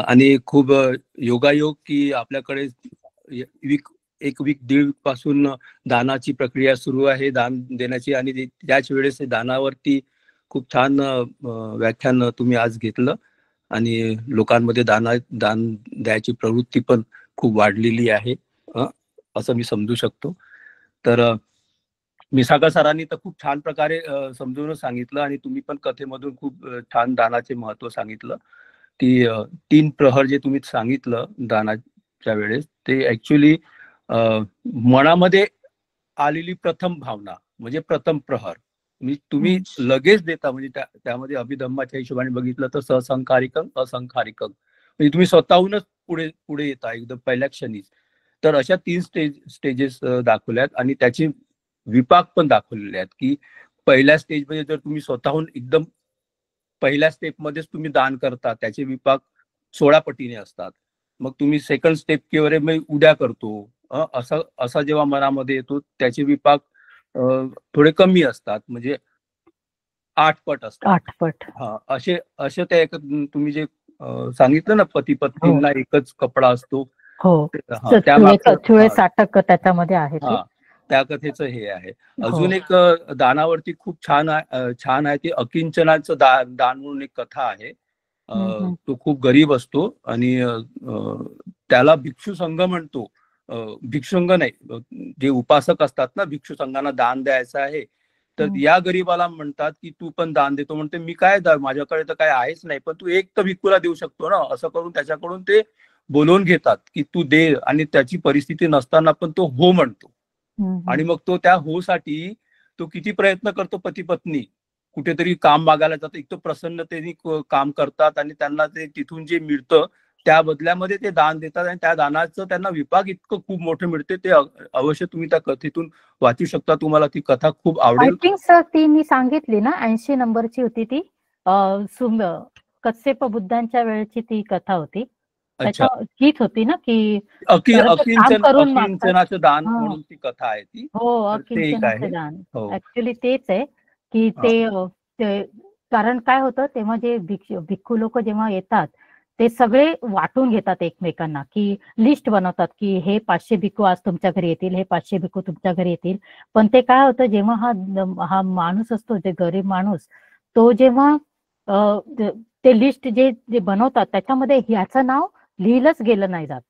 आणि खूप योगायोग की आपल्याकडे एक वीक दीड पासून दानाची प्रक्रिया सुरू आहे, दान देण्याची. आणि त्याच वेळेस दानावरती खूप छान व्याख्यान तुम्ही आज घेतलं, आणि लोकांमध्ये दान द्यायची प्रवृत्ती पण खूप वाढलेली आहे असं मी समजू शकतो. तर मिसाका सरांनी तर खूप छान प्रकारे समजून सांगितलं, आणि तुम्ही पण कथेमधून खूप छान दानाचे महत्व सांगितलं. की 3 प्रहर जे तुम्ही सांगितलं दानाच्या वेळेस, ते ऍक्च्युली मनामध्ये आलेली प्रथम भावना म्हणजे प्रथम प्रहर. तुम्ही लगेच देता, म्हणजे त्यामध्ये अभिधम्माच्या हिशोबाने बघितलं तर ससंकारिकं असंकारिकं, म्हणजे तुम्ही स्वतःहूनच पुढे येता एकदम पहिल्या क्षणीच. तर अशा 3 स्टेजेस दाखवल्यात, आणि त्याचे विपाक पण दाखवलेले आहेत. की पहिल्या स्टेजमध्ये जर तुम्ही स्वतःहून एकदम पहिल्या स्टेपमध्येच तुम्ही दान करता, त्याचे विपाक 16 पटीने असतात. मग तुम्ही सेकंड स्टेप किंवा मी उद्या करतो असा जेव्हा मनामध्ये येतो, त्याचे विपाक थोडे कमी असतात, म्हणजे 8 पट असतात. 8 पट. हा, असे ते तुम्ही जे सांगितलं ना, पती पत्नींना एकच कपडा असतो. हो. त्या साठक त्याच्यामध्ये आहे. त्या कथेचं हे आहे. अजून एक दानावरती खूप छान आहे ती अकिंचनाचं दान म्हणून एक कथा आहे. तो खूप गरीब असतो, आणि त्याला भिक्षू संघ म्हणतो. भिक्षू संघ नाही, जे उपासक असतात ना, भिक्षू संघांना दान द्यायचं आहे, तर या गरीबाला म्हणतात की तू पण दान देतो. म्हणते मी काय, माझ्याकडे तर काय आहेच नाही, पण तू एक तर भिक्खूला देऊ शकतो ना. असं करून त्याच्याकडून ते बोलवून घेतात की तू दे, आणि त्याची परिस्थिती नसताना पण तो हो म्हणतो. आणि मग तो त्या हो साठी तो किती प्रयत्न करतो. पती पत्नी कुठेतरी काम मागायला जातात, इतकं प्रसन्नतेने काम करतात, आणि त्यांना ते तिथून जे मिळतं त्या बदल्यामध्ये ते दान देतात, आणि त्या दानाचं त्यांना विपाक इतकं खूप मोठं मिळते. ते अवश्य तुम्ही त्या कथेतून वाचू शकता. तुम्हाला ती कथा खूप आवडेल. आय थिंक सर ती मी सांगितली ना, 80 नंबरची होती ती. कच्छप बुद्धांच्या वेळेची ती कथा होती. हीच होती ना की अकिंचनाचं दान म्हणून ती कथा आहे ती. हो, अकिंचनाचं दान. ऍक्च्युली तेच आहे की ते कारण काय होतं, तेव्हा जे भिक्खू लोक जेव्हा येतात ते सगळे वाटून घेतात एकमेकांना, की लिस्ट बनवतात की हे 500 भिक्खू आज तुमच्या घरी येतील, हे 500 भिक्खू तुमच्या घरी येतील. पण ते काय होतं, जेव्हा हा माणूस असतो, जे गरीब माणूस, तो जेव्हा ते लिस्ट जे बनवतात त्याच्यामध्ये ह्याचं नाव लिहिलंच गेलं नाही जात,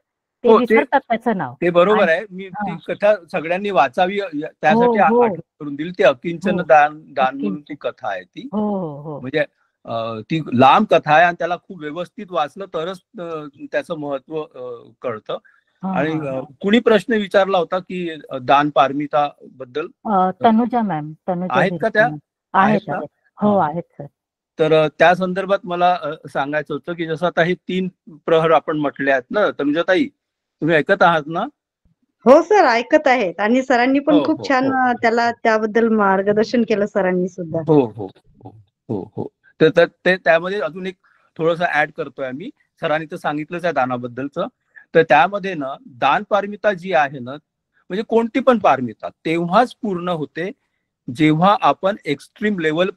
ते विसरतात त्याचं नाव. ते बरोबर आहे. मी ती कथा सगळ्यांनी वाचावी त्यासाठी आठवण करून दिली. ते अकिंचन दान म्हणून ती कथा आहे ती. म्हणजे ती लांब कथा आहे, आणि त्याला खूप व्यवस्थित वाचलं तरच त्याचं महत्व कळतं. आणि कुणी प्रश्न विचारला होता की दान पारमिता बद्दल? तनुजा मॅम. आहेत का त्या? आहेत. हो आहेत सर. तर त्या संदर्भात मला सांगायचं होतं की जसं आता हे 3 प्रहर आपण म्हटले आहेत ना, तनुजाताई तुम्ही ऐकत आहात ना? हो सर, ऐकत आहेत. आणि सरांनी पण हो, खूप हो, छान हो. त्याला त्याबद्दल मार्गदर्शन केलं सरांनी सुद्धा. हो हो हो हो हो तर ते त्यामध्ये अजून एक थोडंसं ऍड करतोय आम्ही. सरांनी तर सांगितलंच आहे दानाबद्दलचं. तर त्यामध्ये ना दान पारमिता जी आहे ना, म्हणजे कोणती पण पारमिता तेव्हाच पूर्ण होते जेव्हा आपण एक्स्ट्रीम लेवल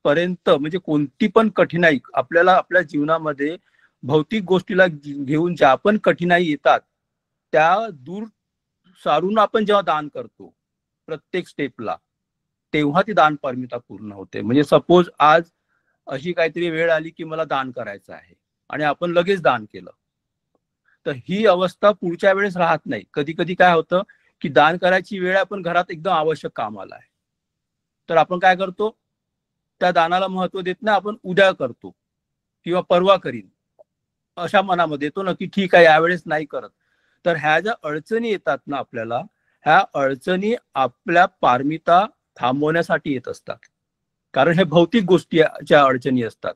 पर्यंत, म्हणजे कोणती पण कठीणाई आपल्याला आपल्या जीवनामध्ये भौतिक गोष्टीला घेऊन ज्या पण कठीणाई येतात त्या दूर सारून आपण जेव्हा दान करतो प्रत्येक स्टेपला, तेव्हा ती दान पारमिता पूर्ण होते. म्हणजे सपोज आज अशी काहीतरी वेळ आली की मला दान करायचं आहे आणि आपण लगेच दान केलं, तर ही अवस्था पुढच्या वेळेस राहत नाही. कधी कधी काय होतं की दान करायची वेळ आपण घरात एकदम आवश्यक कामाला आहे, तर आपण काय करतो, त्या दानाला महत्व देत नाही, आपण उद्या करतो किंवा परवा करीन अशा मनामध्ये येतो ना की ठीक आहे यावेळेस नाही करत. तर ह्या ज्या अडचणी येतात ना आपल्याला, ह्या अडचणी आपल्या पारमिता थांबवण्यासाठी येत असतात. कारण हे भौतिक गोष्टीच्या अडचणी असतात.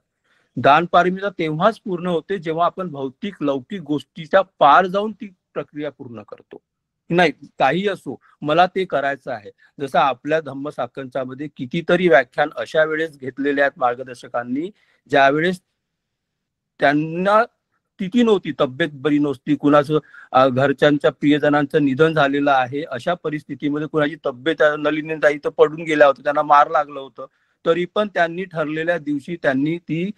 दान पारमिता तेव्हाच पूर्ण होते जेव्हा आपण भौतिक लौकिक गोष्टीच्या पार जाऊन ती प्रक्रिया पूर्ण करतो. नाही काही असो, मला ते करायचं आहे. जसं आपल्या धम्मसाखंचा मध्ये कितीतरी व्याख्यान अशा वेळेस घेतलेले आहेत मार्गदर्शकांनी ज्यावेळेस त्यांना स्थिती नव्हती, तब्येत बरी नव्हती, कुणाचं घरच्यांच्या प्रियजनांचं निधन झालेलं आहे, अशा परिस्थितीमध्ये कुणाची तब्येत, नलिनीताई तर पडून गेल्या होत्या, त्यांना मार लागलं होतं, तरी पण त्यांनी ठरलेल्या दिवशी त्यांनी ती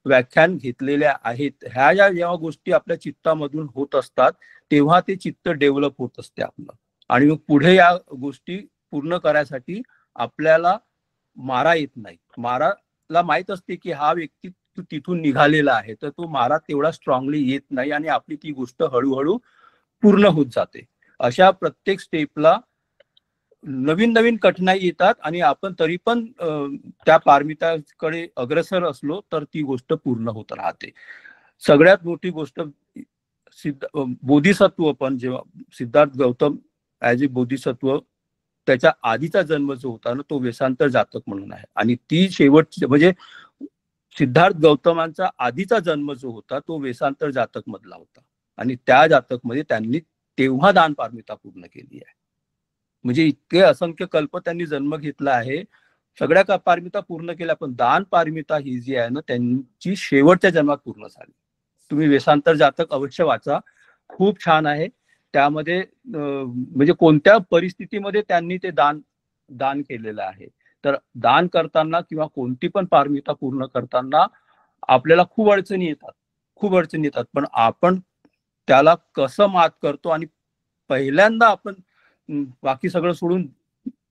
व्याख्यान घेतलेल्या आहेत. ह्या ज्या जेव्हा गोष्टी आपल्या चित्तामधून होत असतात तेव्हा ते चित्त डेव्हलप होत असते आपलं, आणि मग पुढे या गोष्टी पूर्ण करायसाठी आपल्याला मारा येत नाही. माराला माहित असते की हा व्यक्ती तिथून निघालेला आहे, तर तो मारा तेवढा स्ट्रॉंगली येत नाही आणि आपली ती गोष्ट हळूहळू पूर्ण होत जाते. अशा प्रत्येक स्टेपला नवीन नवीन कठीणाई येतात आणि आपण तरी पण त्या पारमिताकडे अग्रसर असलो तर ती गोष्ट पूर्ण होत राहते. सगळ्यात मोठी गोष्ट बोधिसत्व, पण जेव्हा सिद्धार्थ गौतम ऍज ए बोधिसत्व, त्याच्या आधीचा जन्म जो होता ना तो वेशांतर जातक म्हणून आहे, आणि ती शेवटची म्हणजे सिद्धार्थ गौतमांचा आधीचा जन्म जो होता तो वेशांतर जातक मधला होता, आणि त्या जातक मध्ये त्यांनी तेव्हा दान पारमिता पूर्ण केली आहे. म्हणजे इतके असंख्य कल्प त्यांनी जन्म घेतला आहे, सगळ्या पारमिता पूर्ण केल्या, पण दान पारमिता ही जी आहे ना त्यांची शेवटच्या जन्मात पूर्ण झाली. तुम्ही वेशांतर जातक अवश्य वाचा, खूप छान आहे. त्यामध्ये म्हणजे कोणत्या परिस्थितीमध्ये त्यांनी ते दान केलेलं आहे. तर दान करताना किंवा कोणती पण पारमिता पूर्ण करताना आपल्याला खूप अडचणी येतात, पण आपण त्याला कसं मात करतो आणि पहिल्यांदा आपण बाकी सगळं सोडून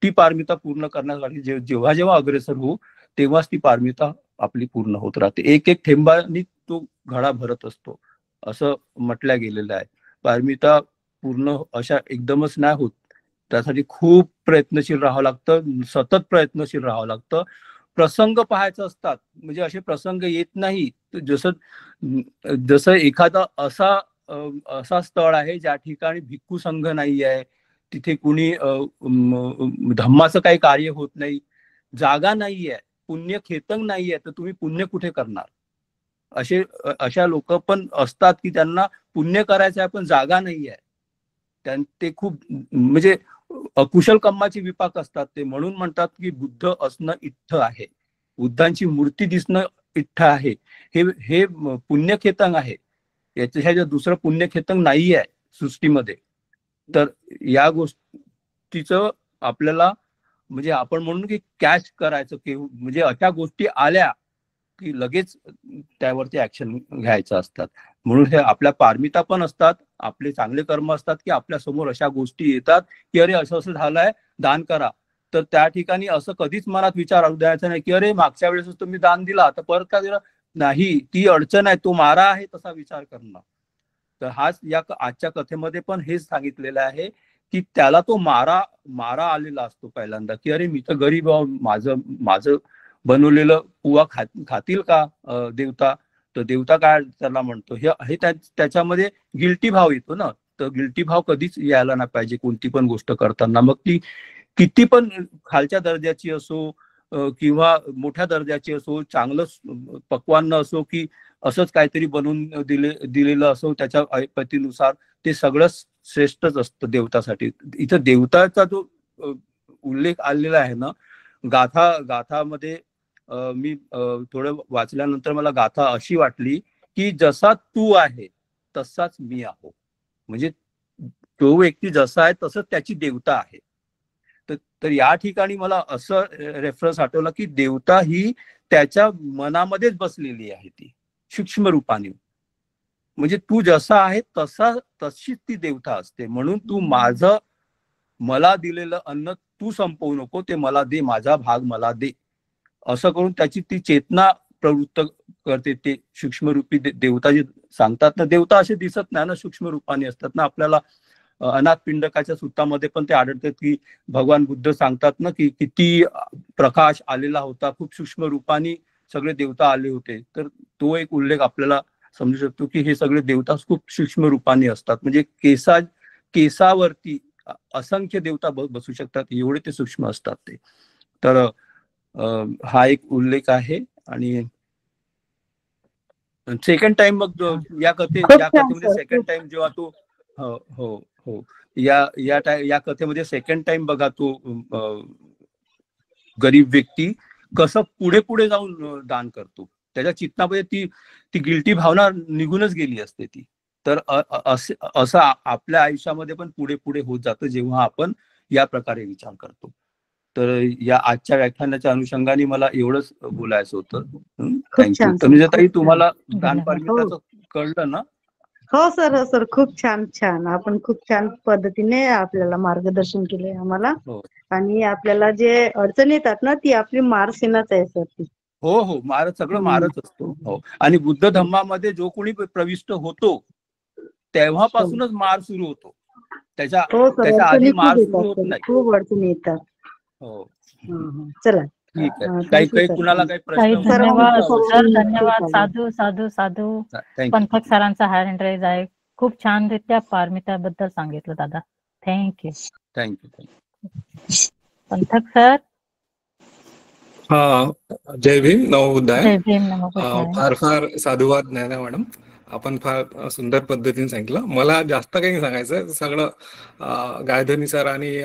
ती पारमिता पूर्ण करण्यासाठी जेव्हा जेव्हा अग्रेसर होऊ तेव्हाच ती पारमिता आपली पूर्ण होत राहते. एक एक थेंबानी तो घडा भरत असतो असं म्हटलं गेलेलं आहे. पारमिता पूर्ण अशा एकदमच नाही होत, त्यासाठी खूप प्रयत्नशील राहावं लागतं, सतत प्रयत्नशील राहावं लागतं. प्रसंग पाहायचे असतात, म्हणजे असे प्रसंग येत नाही. जसं एखादा असा स्थळ आहे ज्या ठिकाणी भिक्खू संघ नाही आहे, तिथे कुणी धम्माचं काही कार्य होत नाही, जागा नाहीये, पुण्यखेतन नाहीये, तर तुम्ही पुण्य कुठे करणार? अशा लोक पण असतात की त्यांना पुण्य करायचं आहे पण जागा नाहीये. ते खूप म्हणजे अकुशल कर्माची विपाक असतात ते, म्हणून म्हणतात की बुद्ध असणं इठ्ठ आहे, बुद्धांची मूर्ती दिसणं इठ्ठ आहे, हे पुण्यखेतन आहे. याच्या दुसरं पुण्यखेतन नाही आहे सृष्टीमध्ये. तर या गोष्टीचं आपल्याला म्हणजे आपण म्हणून की कॅच करायचं, की म्हणजे अशा गोष्टी आल्या की लगेच त्यावरती ऍक्शन घ्यायचं असतात. म्हणून हे आपल्या पारमिता पण असतात, आपले चांगले कर्म असतात की आपल्या समोर अशा गोष्टी येतात की अरे असं असं झालंय, दान करा. तर त्या ठिकाणी असं कधीच मनात विचार आणू द्यायचा नाही की अरे मागच्या वेळेस तुम्ही दान दिला आता परत का दिला, नाही, ती अडचण आहे, तो मारा आहे, तसा विचार करणं. तर हाच या आजच्या कथेमध्ये पण हेच सांगितलेलं आहे की त्याला तो मारा आलेला असतो पहिल्यांदा, की अरे मी तर गरीब आहो, माझं बनवलेलं पुवा खातील का देवता? तर देवता काय त्याला म्हणतो, हे त्याच्यामध्ये गिल्टी भाव येतो ना. तर गिल्टी भाव कधीच यायला नाही पाहिजे कोणती पण गोष्ट करताना, मग ती किती पण खालच्या दर्जाची असो, किंवा मोठ्या दर्जाची असो, चांगलं पक्वान्न असो, की असंच काहीतरी बनवून दिलेलं असो, त्याच्या पद्धतीनुसार ते सगळं श्रेष्ठच असतं देवतासाठी. इथं देवताचा जो उल्लेख आलेला आहे ना, गाथामध्ये मी थोडं वाचल्यानंतर मला गाथा अशी वाटली की जसा तू आहे तसाच मी आहो, म्हणजे तो व्यक्ती जसा आहे तसंच त्याची देवता आहे. तर या ठिकाणी मला असं रेफरन्स आठवला की देवता ही त्याच्या मनामध्येच बसलेली आहे, ती सूक्ष्म रूपाने. म्हणजे तू जसा आहे तशीच ती देवता असते. म्हणून तू मला दिलेलं अन्न तू संपवू नको, ते मला दे, माझा भाग मला दे, असं करून त्याची ती चेतना प्रवृत्त करते. ते सूक्ष्मरूपी देवता जे सांगतात ना, देवता असे दिसत नाही ना, सूक्ष्म रूपाने असतात ना. आपल्याला अनाथ पिंडकाच्या सूत्रामध्ये पण ते आढळतात की भगवान बुद्ध सांगतात ना की किती प्रकाश आलेला होता, खूप सूक्ष्म रूपाने सगळे देवता आले होते. तर तो एक उल्लेख आपल्याला समजू शकतो की हे सगळे देवता खूप सूक्ष्म रूपाने असतात. म्हणजे केसावरती असंख्य देवता बसू शकतात, एवढे ते सूक्ष्म असतात ते. तर हा एक उल्लेख आहे. आणि सेकंड टाइम मग या कथेमध्ये सेकंड टाइम जेव्हा तो हो हो हो या कथेमध्ये सेकंड टाइम बघा तो गरीब व्यक्ती कसं पुढे पुढे जाऊन दान करतो. त्याच्या चित्तामध्ये ती गिल्टी भावना निघूनच गेली असते ती. तर असं आपल्या आयुष्यामध्ये पण पुढे पुढे होत जातं जेव्हा आपण या प्रकारे विचार करतो. तर या आजच्या व्याख्यानाच्या अनुषंगाने मला एवढंच बोलायचं होतं. थँक्यू. तनुजाताई, तुम्हाला दान पारमिताचं कळलं ना? हो सर, हो सर, खूप छान. आपण खूप छान पद्धतीने आपल्याला मार्गदर्शन केले आम्हाला. आणि आपल्याला जे अडचण येतात ना, ती आपली मारसेनाच आहे सर ती. हो सगळं मारच असतो. हो. आणि बुद्ध धम्मामध्ये जो कोणी प्रविष्ट होतो तेव्हापासूनच मार सुरू होतो. त्याच्या आधी मार सुरू होत नाही. खूप अडचणी येतात. हो. चला, ठीक आहे. काही कुणाला काही प्रश्न? धन्यवाद सर, धन्यवाद. साधू साधू साधू. पंथक सरांचा हँड रेज आहे. खूप छानरित्या पारमिताबद्दल सांगितलं दादा. थँक्यू. पंथक सर. जय भीम, नमोबुद्धाय. जय भीम, नमोबुद्धाय. फार साधुवाद ज्ञाना मॅडम, आपण फार सुंदर पद्धतीने सांगितलं. मला जास्त काही नाही सांगायचं, सगळं गायधनी सर आणि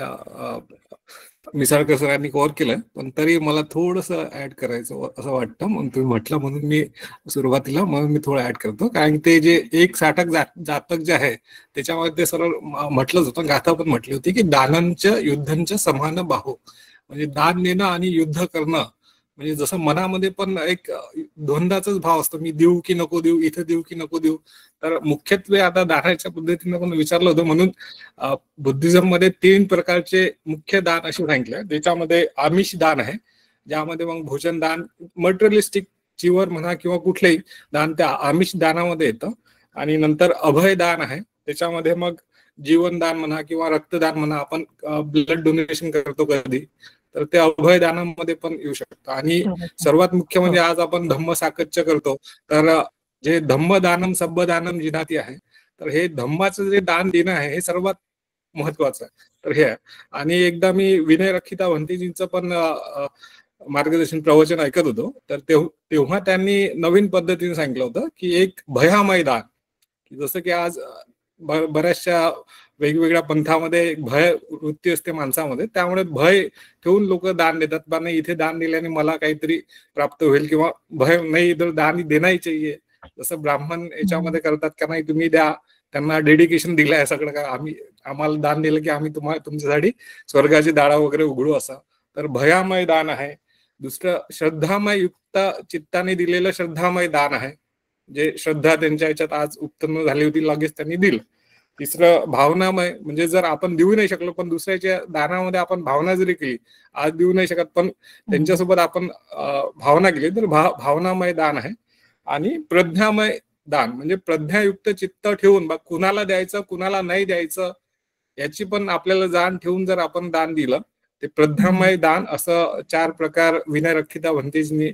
मिसाळकर सरांनी कव्हर केलं. पण तरी मला थोडस ऍड करायचं असं वाटतं, म्हणून तुम्ही म्हटलं म्हणून मी सुरुवातीला मी थोडं ऍड करतो. कारण ते जे एक साठक जातक जे आहे त्याच्यामध्ये ते सरळ म्हटलंच होतं, गाथा पण म्हटली होती की दानांच्या युद्धांच्या समान बाहू, म्हणजे दान देणं आणि युद्ध करणं. म्हणजे जसं मनामध्ये पण एक द्वंद्वाचाच भाव असतो, मी देऊ की नको देऊ, इथं देऊ की नको देऊ. तर मुख्यत्वे आता दानाच्या पद्धतीने पण विचारलं होतं, म्हणून बुद्धिझम मध्ये 3 प्रकारचे मुख्य दान असे सांगितले. त्याच्यामध्ये आमिष दान आहे, ज्यामध्ये मग भोजन दान, मटेरियलिस्टिक चिवर म्हणा किंवा कुठलेही दान त्या आमिष दानामध्ये येतं. आणि नंतर अभय दान आहे, त्याच्यामध्ये मग जीवनदान म्हणा किंवा रक्तदान म्हणा, आपण ब्लड डोनेशन करतो कधी, तर ते अभय दानामध्ये पण येऊ शकतं. आणि सर्वात मुख्य म्हणजे आज आपण धम्म साकच्य करतो, तर जे धम्मदानम सब्बदानम जिनाती आहे, तर हे धम्माचं जे दान देणं आहे हे सर्वात महत्वाचं आहे. तर हे आहे. आणि एकदा मी विनय रक्षिता भंतेजींचं पण मार्गदर्शन प्रवचन ऐकत होतो, तर तेव्हा त्यांनी नवीन पद्धतीने सांगितलं होतं की एक भयामय दान, की जसं की आज बऱ्याचशा वेगवेगळ्या पंथामध्ये भय वृत्ती असते माणसामध्ये, त्यामुळे भय ठेवून लोक दान देतात. बा नाही, इथे दान दिल्याने मला काहीतरी प्राप्त होईल, किंवा भय नाही, इधर दान देना चाहिए. जसं ब्राह्मण याच्यामध्ये करतात का नाही, तुम्ही द्या, त्यांना डेडिकेशन दिलं आहे सगळं, का आम्हाला दान दिलं की आम्ही तुमच्यासाठी स्वर्गाची दाळा वगैरे उघडू, असं. तर भयामय दान आहे. दुसरं श्रद्धामय युक्त चित्ताने दिलेलं श्रद्धामय दान आहे, जे श्रद्धा त्यांच्या याच्यात आज उत्पन्न झाली होती, लगेच त्यांनी दिलं. तिसरं भावनामय, म्हणजे जर आपण देऊ नाही शकलो पण दुसऱ्याच्या दानामध्ये आपण भावना जरी केली, आज देऊ नाही शकत पण त्यांच्यासोबत आपण भावना केली, तर भावनामय दान आहे. आणि प्रज्ञामय दान, म्हणजे प्रज्ञायुक्त चित्त ठेवून कुणाला द्यायचं कुणाला नाही द्यायचं याची पण आपल्याला जाण ठेवून जर आपण दान दिलं, ते प्रज्ञामय दान. असं 4 प्रकार विनय रक्षिता भंतेजींनी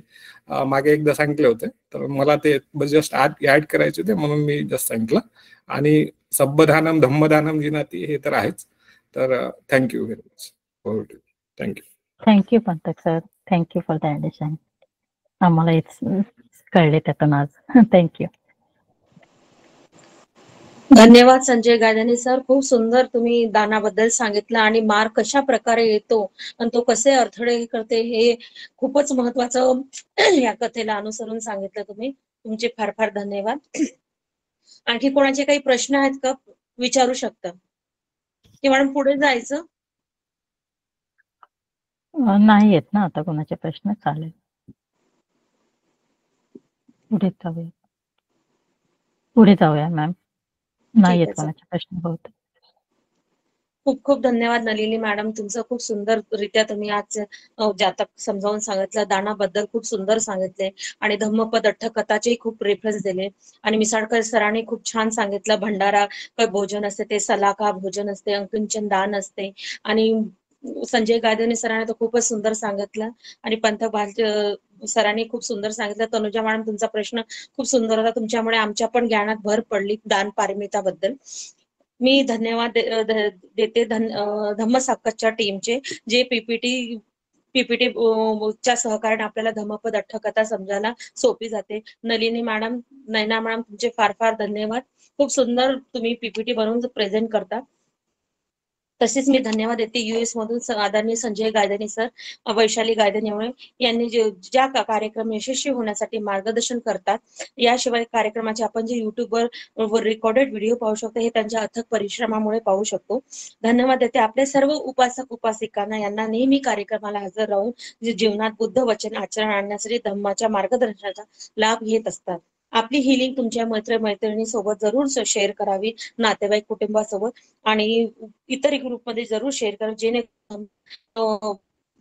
मागे एकदा सांगितले होते, तर मला ते जस्ट ऍड करायचे होते म्हणून मी जस्ट सांगितलं. आणि सब्बदानम धम्मदानम जिनाती हे तर आहेच. तर thank you very much. Thank you. Thank you पंथक sir. Thank you for the addition. आम्हाला हेच कळले त्यातून आज. थँक्यू. धन्यवाद संजय गायधनी सर. खूप सुंदर तुम्ही दानाबद्दल सांगितलं आणि मार्ग कशा प्रकारे येतो आणि तो कसे अडथळे करते हे खूपच महत्वाचं या कथेला अनुसरून सांगितलं तुम्ही. तुमचे फार फार धन्यवाद. आणखी कोणाचे काही प्रश्न आहेत का? विचारू शकता की मॅडम पुढे जायचं? नाही येत ना आता कोणाचे प्रश्न. चालेल, पुढे जाऊया. पुढे जाऊया मॅम. नाही ठीक येत आहे, कोणाचे प्रश्न बहुतेक. खूप खूप धन्यवाद नलिनी मॅडम. तुमचं खूप सुंदररित्या तुम्ही आज जातक समजावून सांगितलं. दानाबद्दल खूप सुंदर सांगितले आणि धम्मपद अठ्ठकथाचे खूप रेफरन्स दिले. आणि मिसाळकर सरांनी खूप छान सांगितलं. भंडारा भोजन असते ते सलाका भोजन असते, अंकिंचन दान असते. आणि संजय गायधनी सरांनी तर खूपच सुंदर सांगितलं. आणि पंत सरांनी खूप सुंदर सांगितलं. तनुजा मॅडम तुमचा प्रश्न खूप सुंदर होता. तुमच्यामुळे आमच्या पण ज्ञानात भर पडली दान पारमिताबद्दल. मी धन्यवाद देते धम्मसाक्कतच्या टीमचे, जे पीपीटी च्या सहकार्याने आपल्याला धम्मपद अठ्ठकथा समजायला सोपी जाते. नलिनी मॅडम, नैना मॅडम तुमचे फार फार धन्यवाद. खूप सुंदर तुम्ही पीपीटी बनवून प्रेझेंट करता. तसेच मी धन्यवाद देते US मधून आदरणीय संजय गायधनी सर, वैशाली गायधनी यांनी ज्या कार्यक्रम यशस्वी होण्यासाठी मार्गदर्शन करतात. याशिवाय कार्यक्रमाचे आपण जे युट्यूबवर रेकॉर्डेड व्हिडिओ पाहू शकतो हे त्यांच्या अथक परिश्रमामुळे पाहू शकतो. धन्यवाद देते आपले सर्व उपासक उपासिकांना. यांना नेहमी कार्यक्रमाला हजर राहून जे जीवनात बुद्ध वचन आचरण आणण्यासाठी धम्माच्या मार्गदर्शनाचा लाभ घेत असतात. आपली ही लिंक तुमच्या मैत्रिणी सोबत जरूर शेअर करावी, नातेवाईक कुटुंबासोबत आणि इतर ग्रुपमध्ये जरूर शेअर करा, जेणेकरून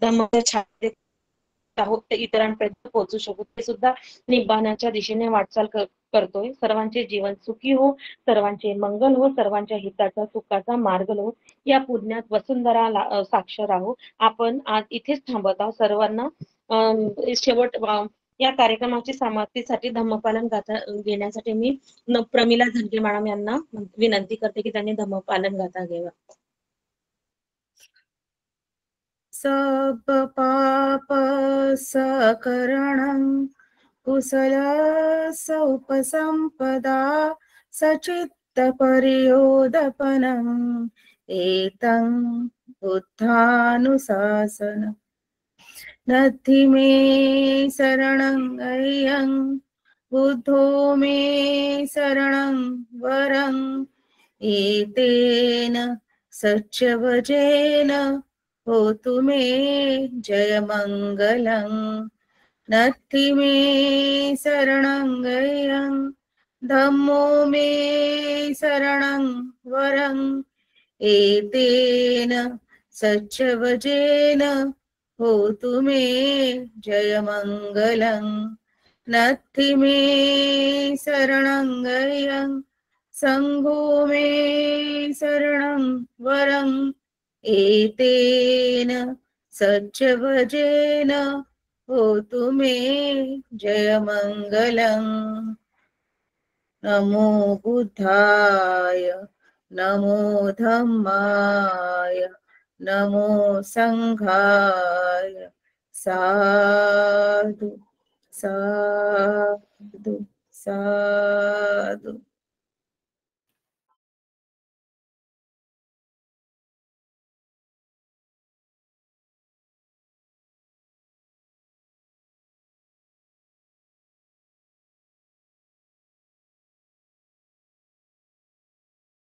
धम्माच्या छाप आहोत ते इतरांपर्यंत पोहोचू शकू. ते सुद्धा निब्बाणाच्या दिशेने वाटचाल करतोय. सर्वांचे जीवन सुखी हो, सर्वांचे मंगल हो, सर्वांच्या हिताचा सुखाचा मार्ग हो. या पुण्यात वसुंधरा साक्ष राहू. आपण आज इथेच थांबत आहोत. सर्वांना शेवट या कार्यक्रमाची समाप्तीसाठी धम्मपालन गाथा घेण्यासाठी मी प्रमिला झंके मॅडम यांना विनंती करते की त्यांनी धम्मपालन गाथा घ्यावा. सब पाप सकरणं कुशल सौपसंपदा सचित्त परियोदपनम् एतं बुद्धानुशासनम् नत्थि मे शरणं अय्यं बुद्धो मे शरणं वरं एतेन सच्चवचेन होतु मे जयमङ्गलं नत्थि मे शरणं अय्यं धम्मो मे शरणं वरं एतेन सच्चवचेन होतु मे जयमङ्गलं नत्थि मे शरणं अय्यं संघो मे शरणं वरं एतेन सच्चवचेन होतु मे जयमङ्गलं नमो बुद्धाय नमो धम्माय नमो संघाय साधु साधु साधु.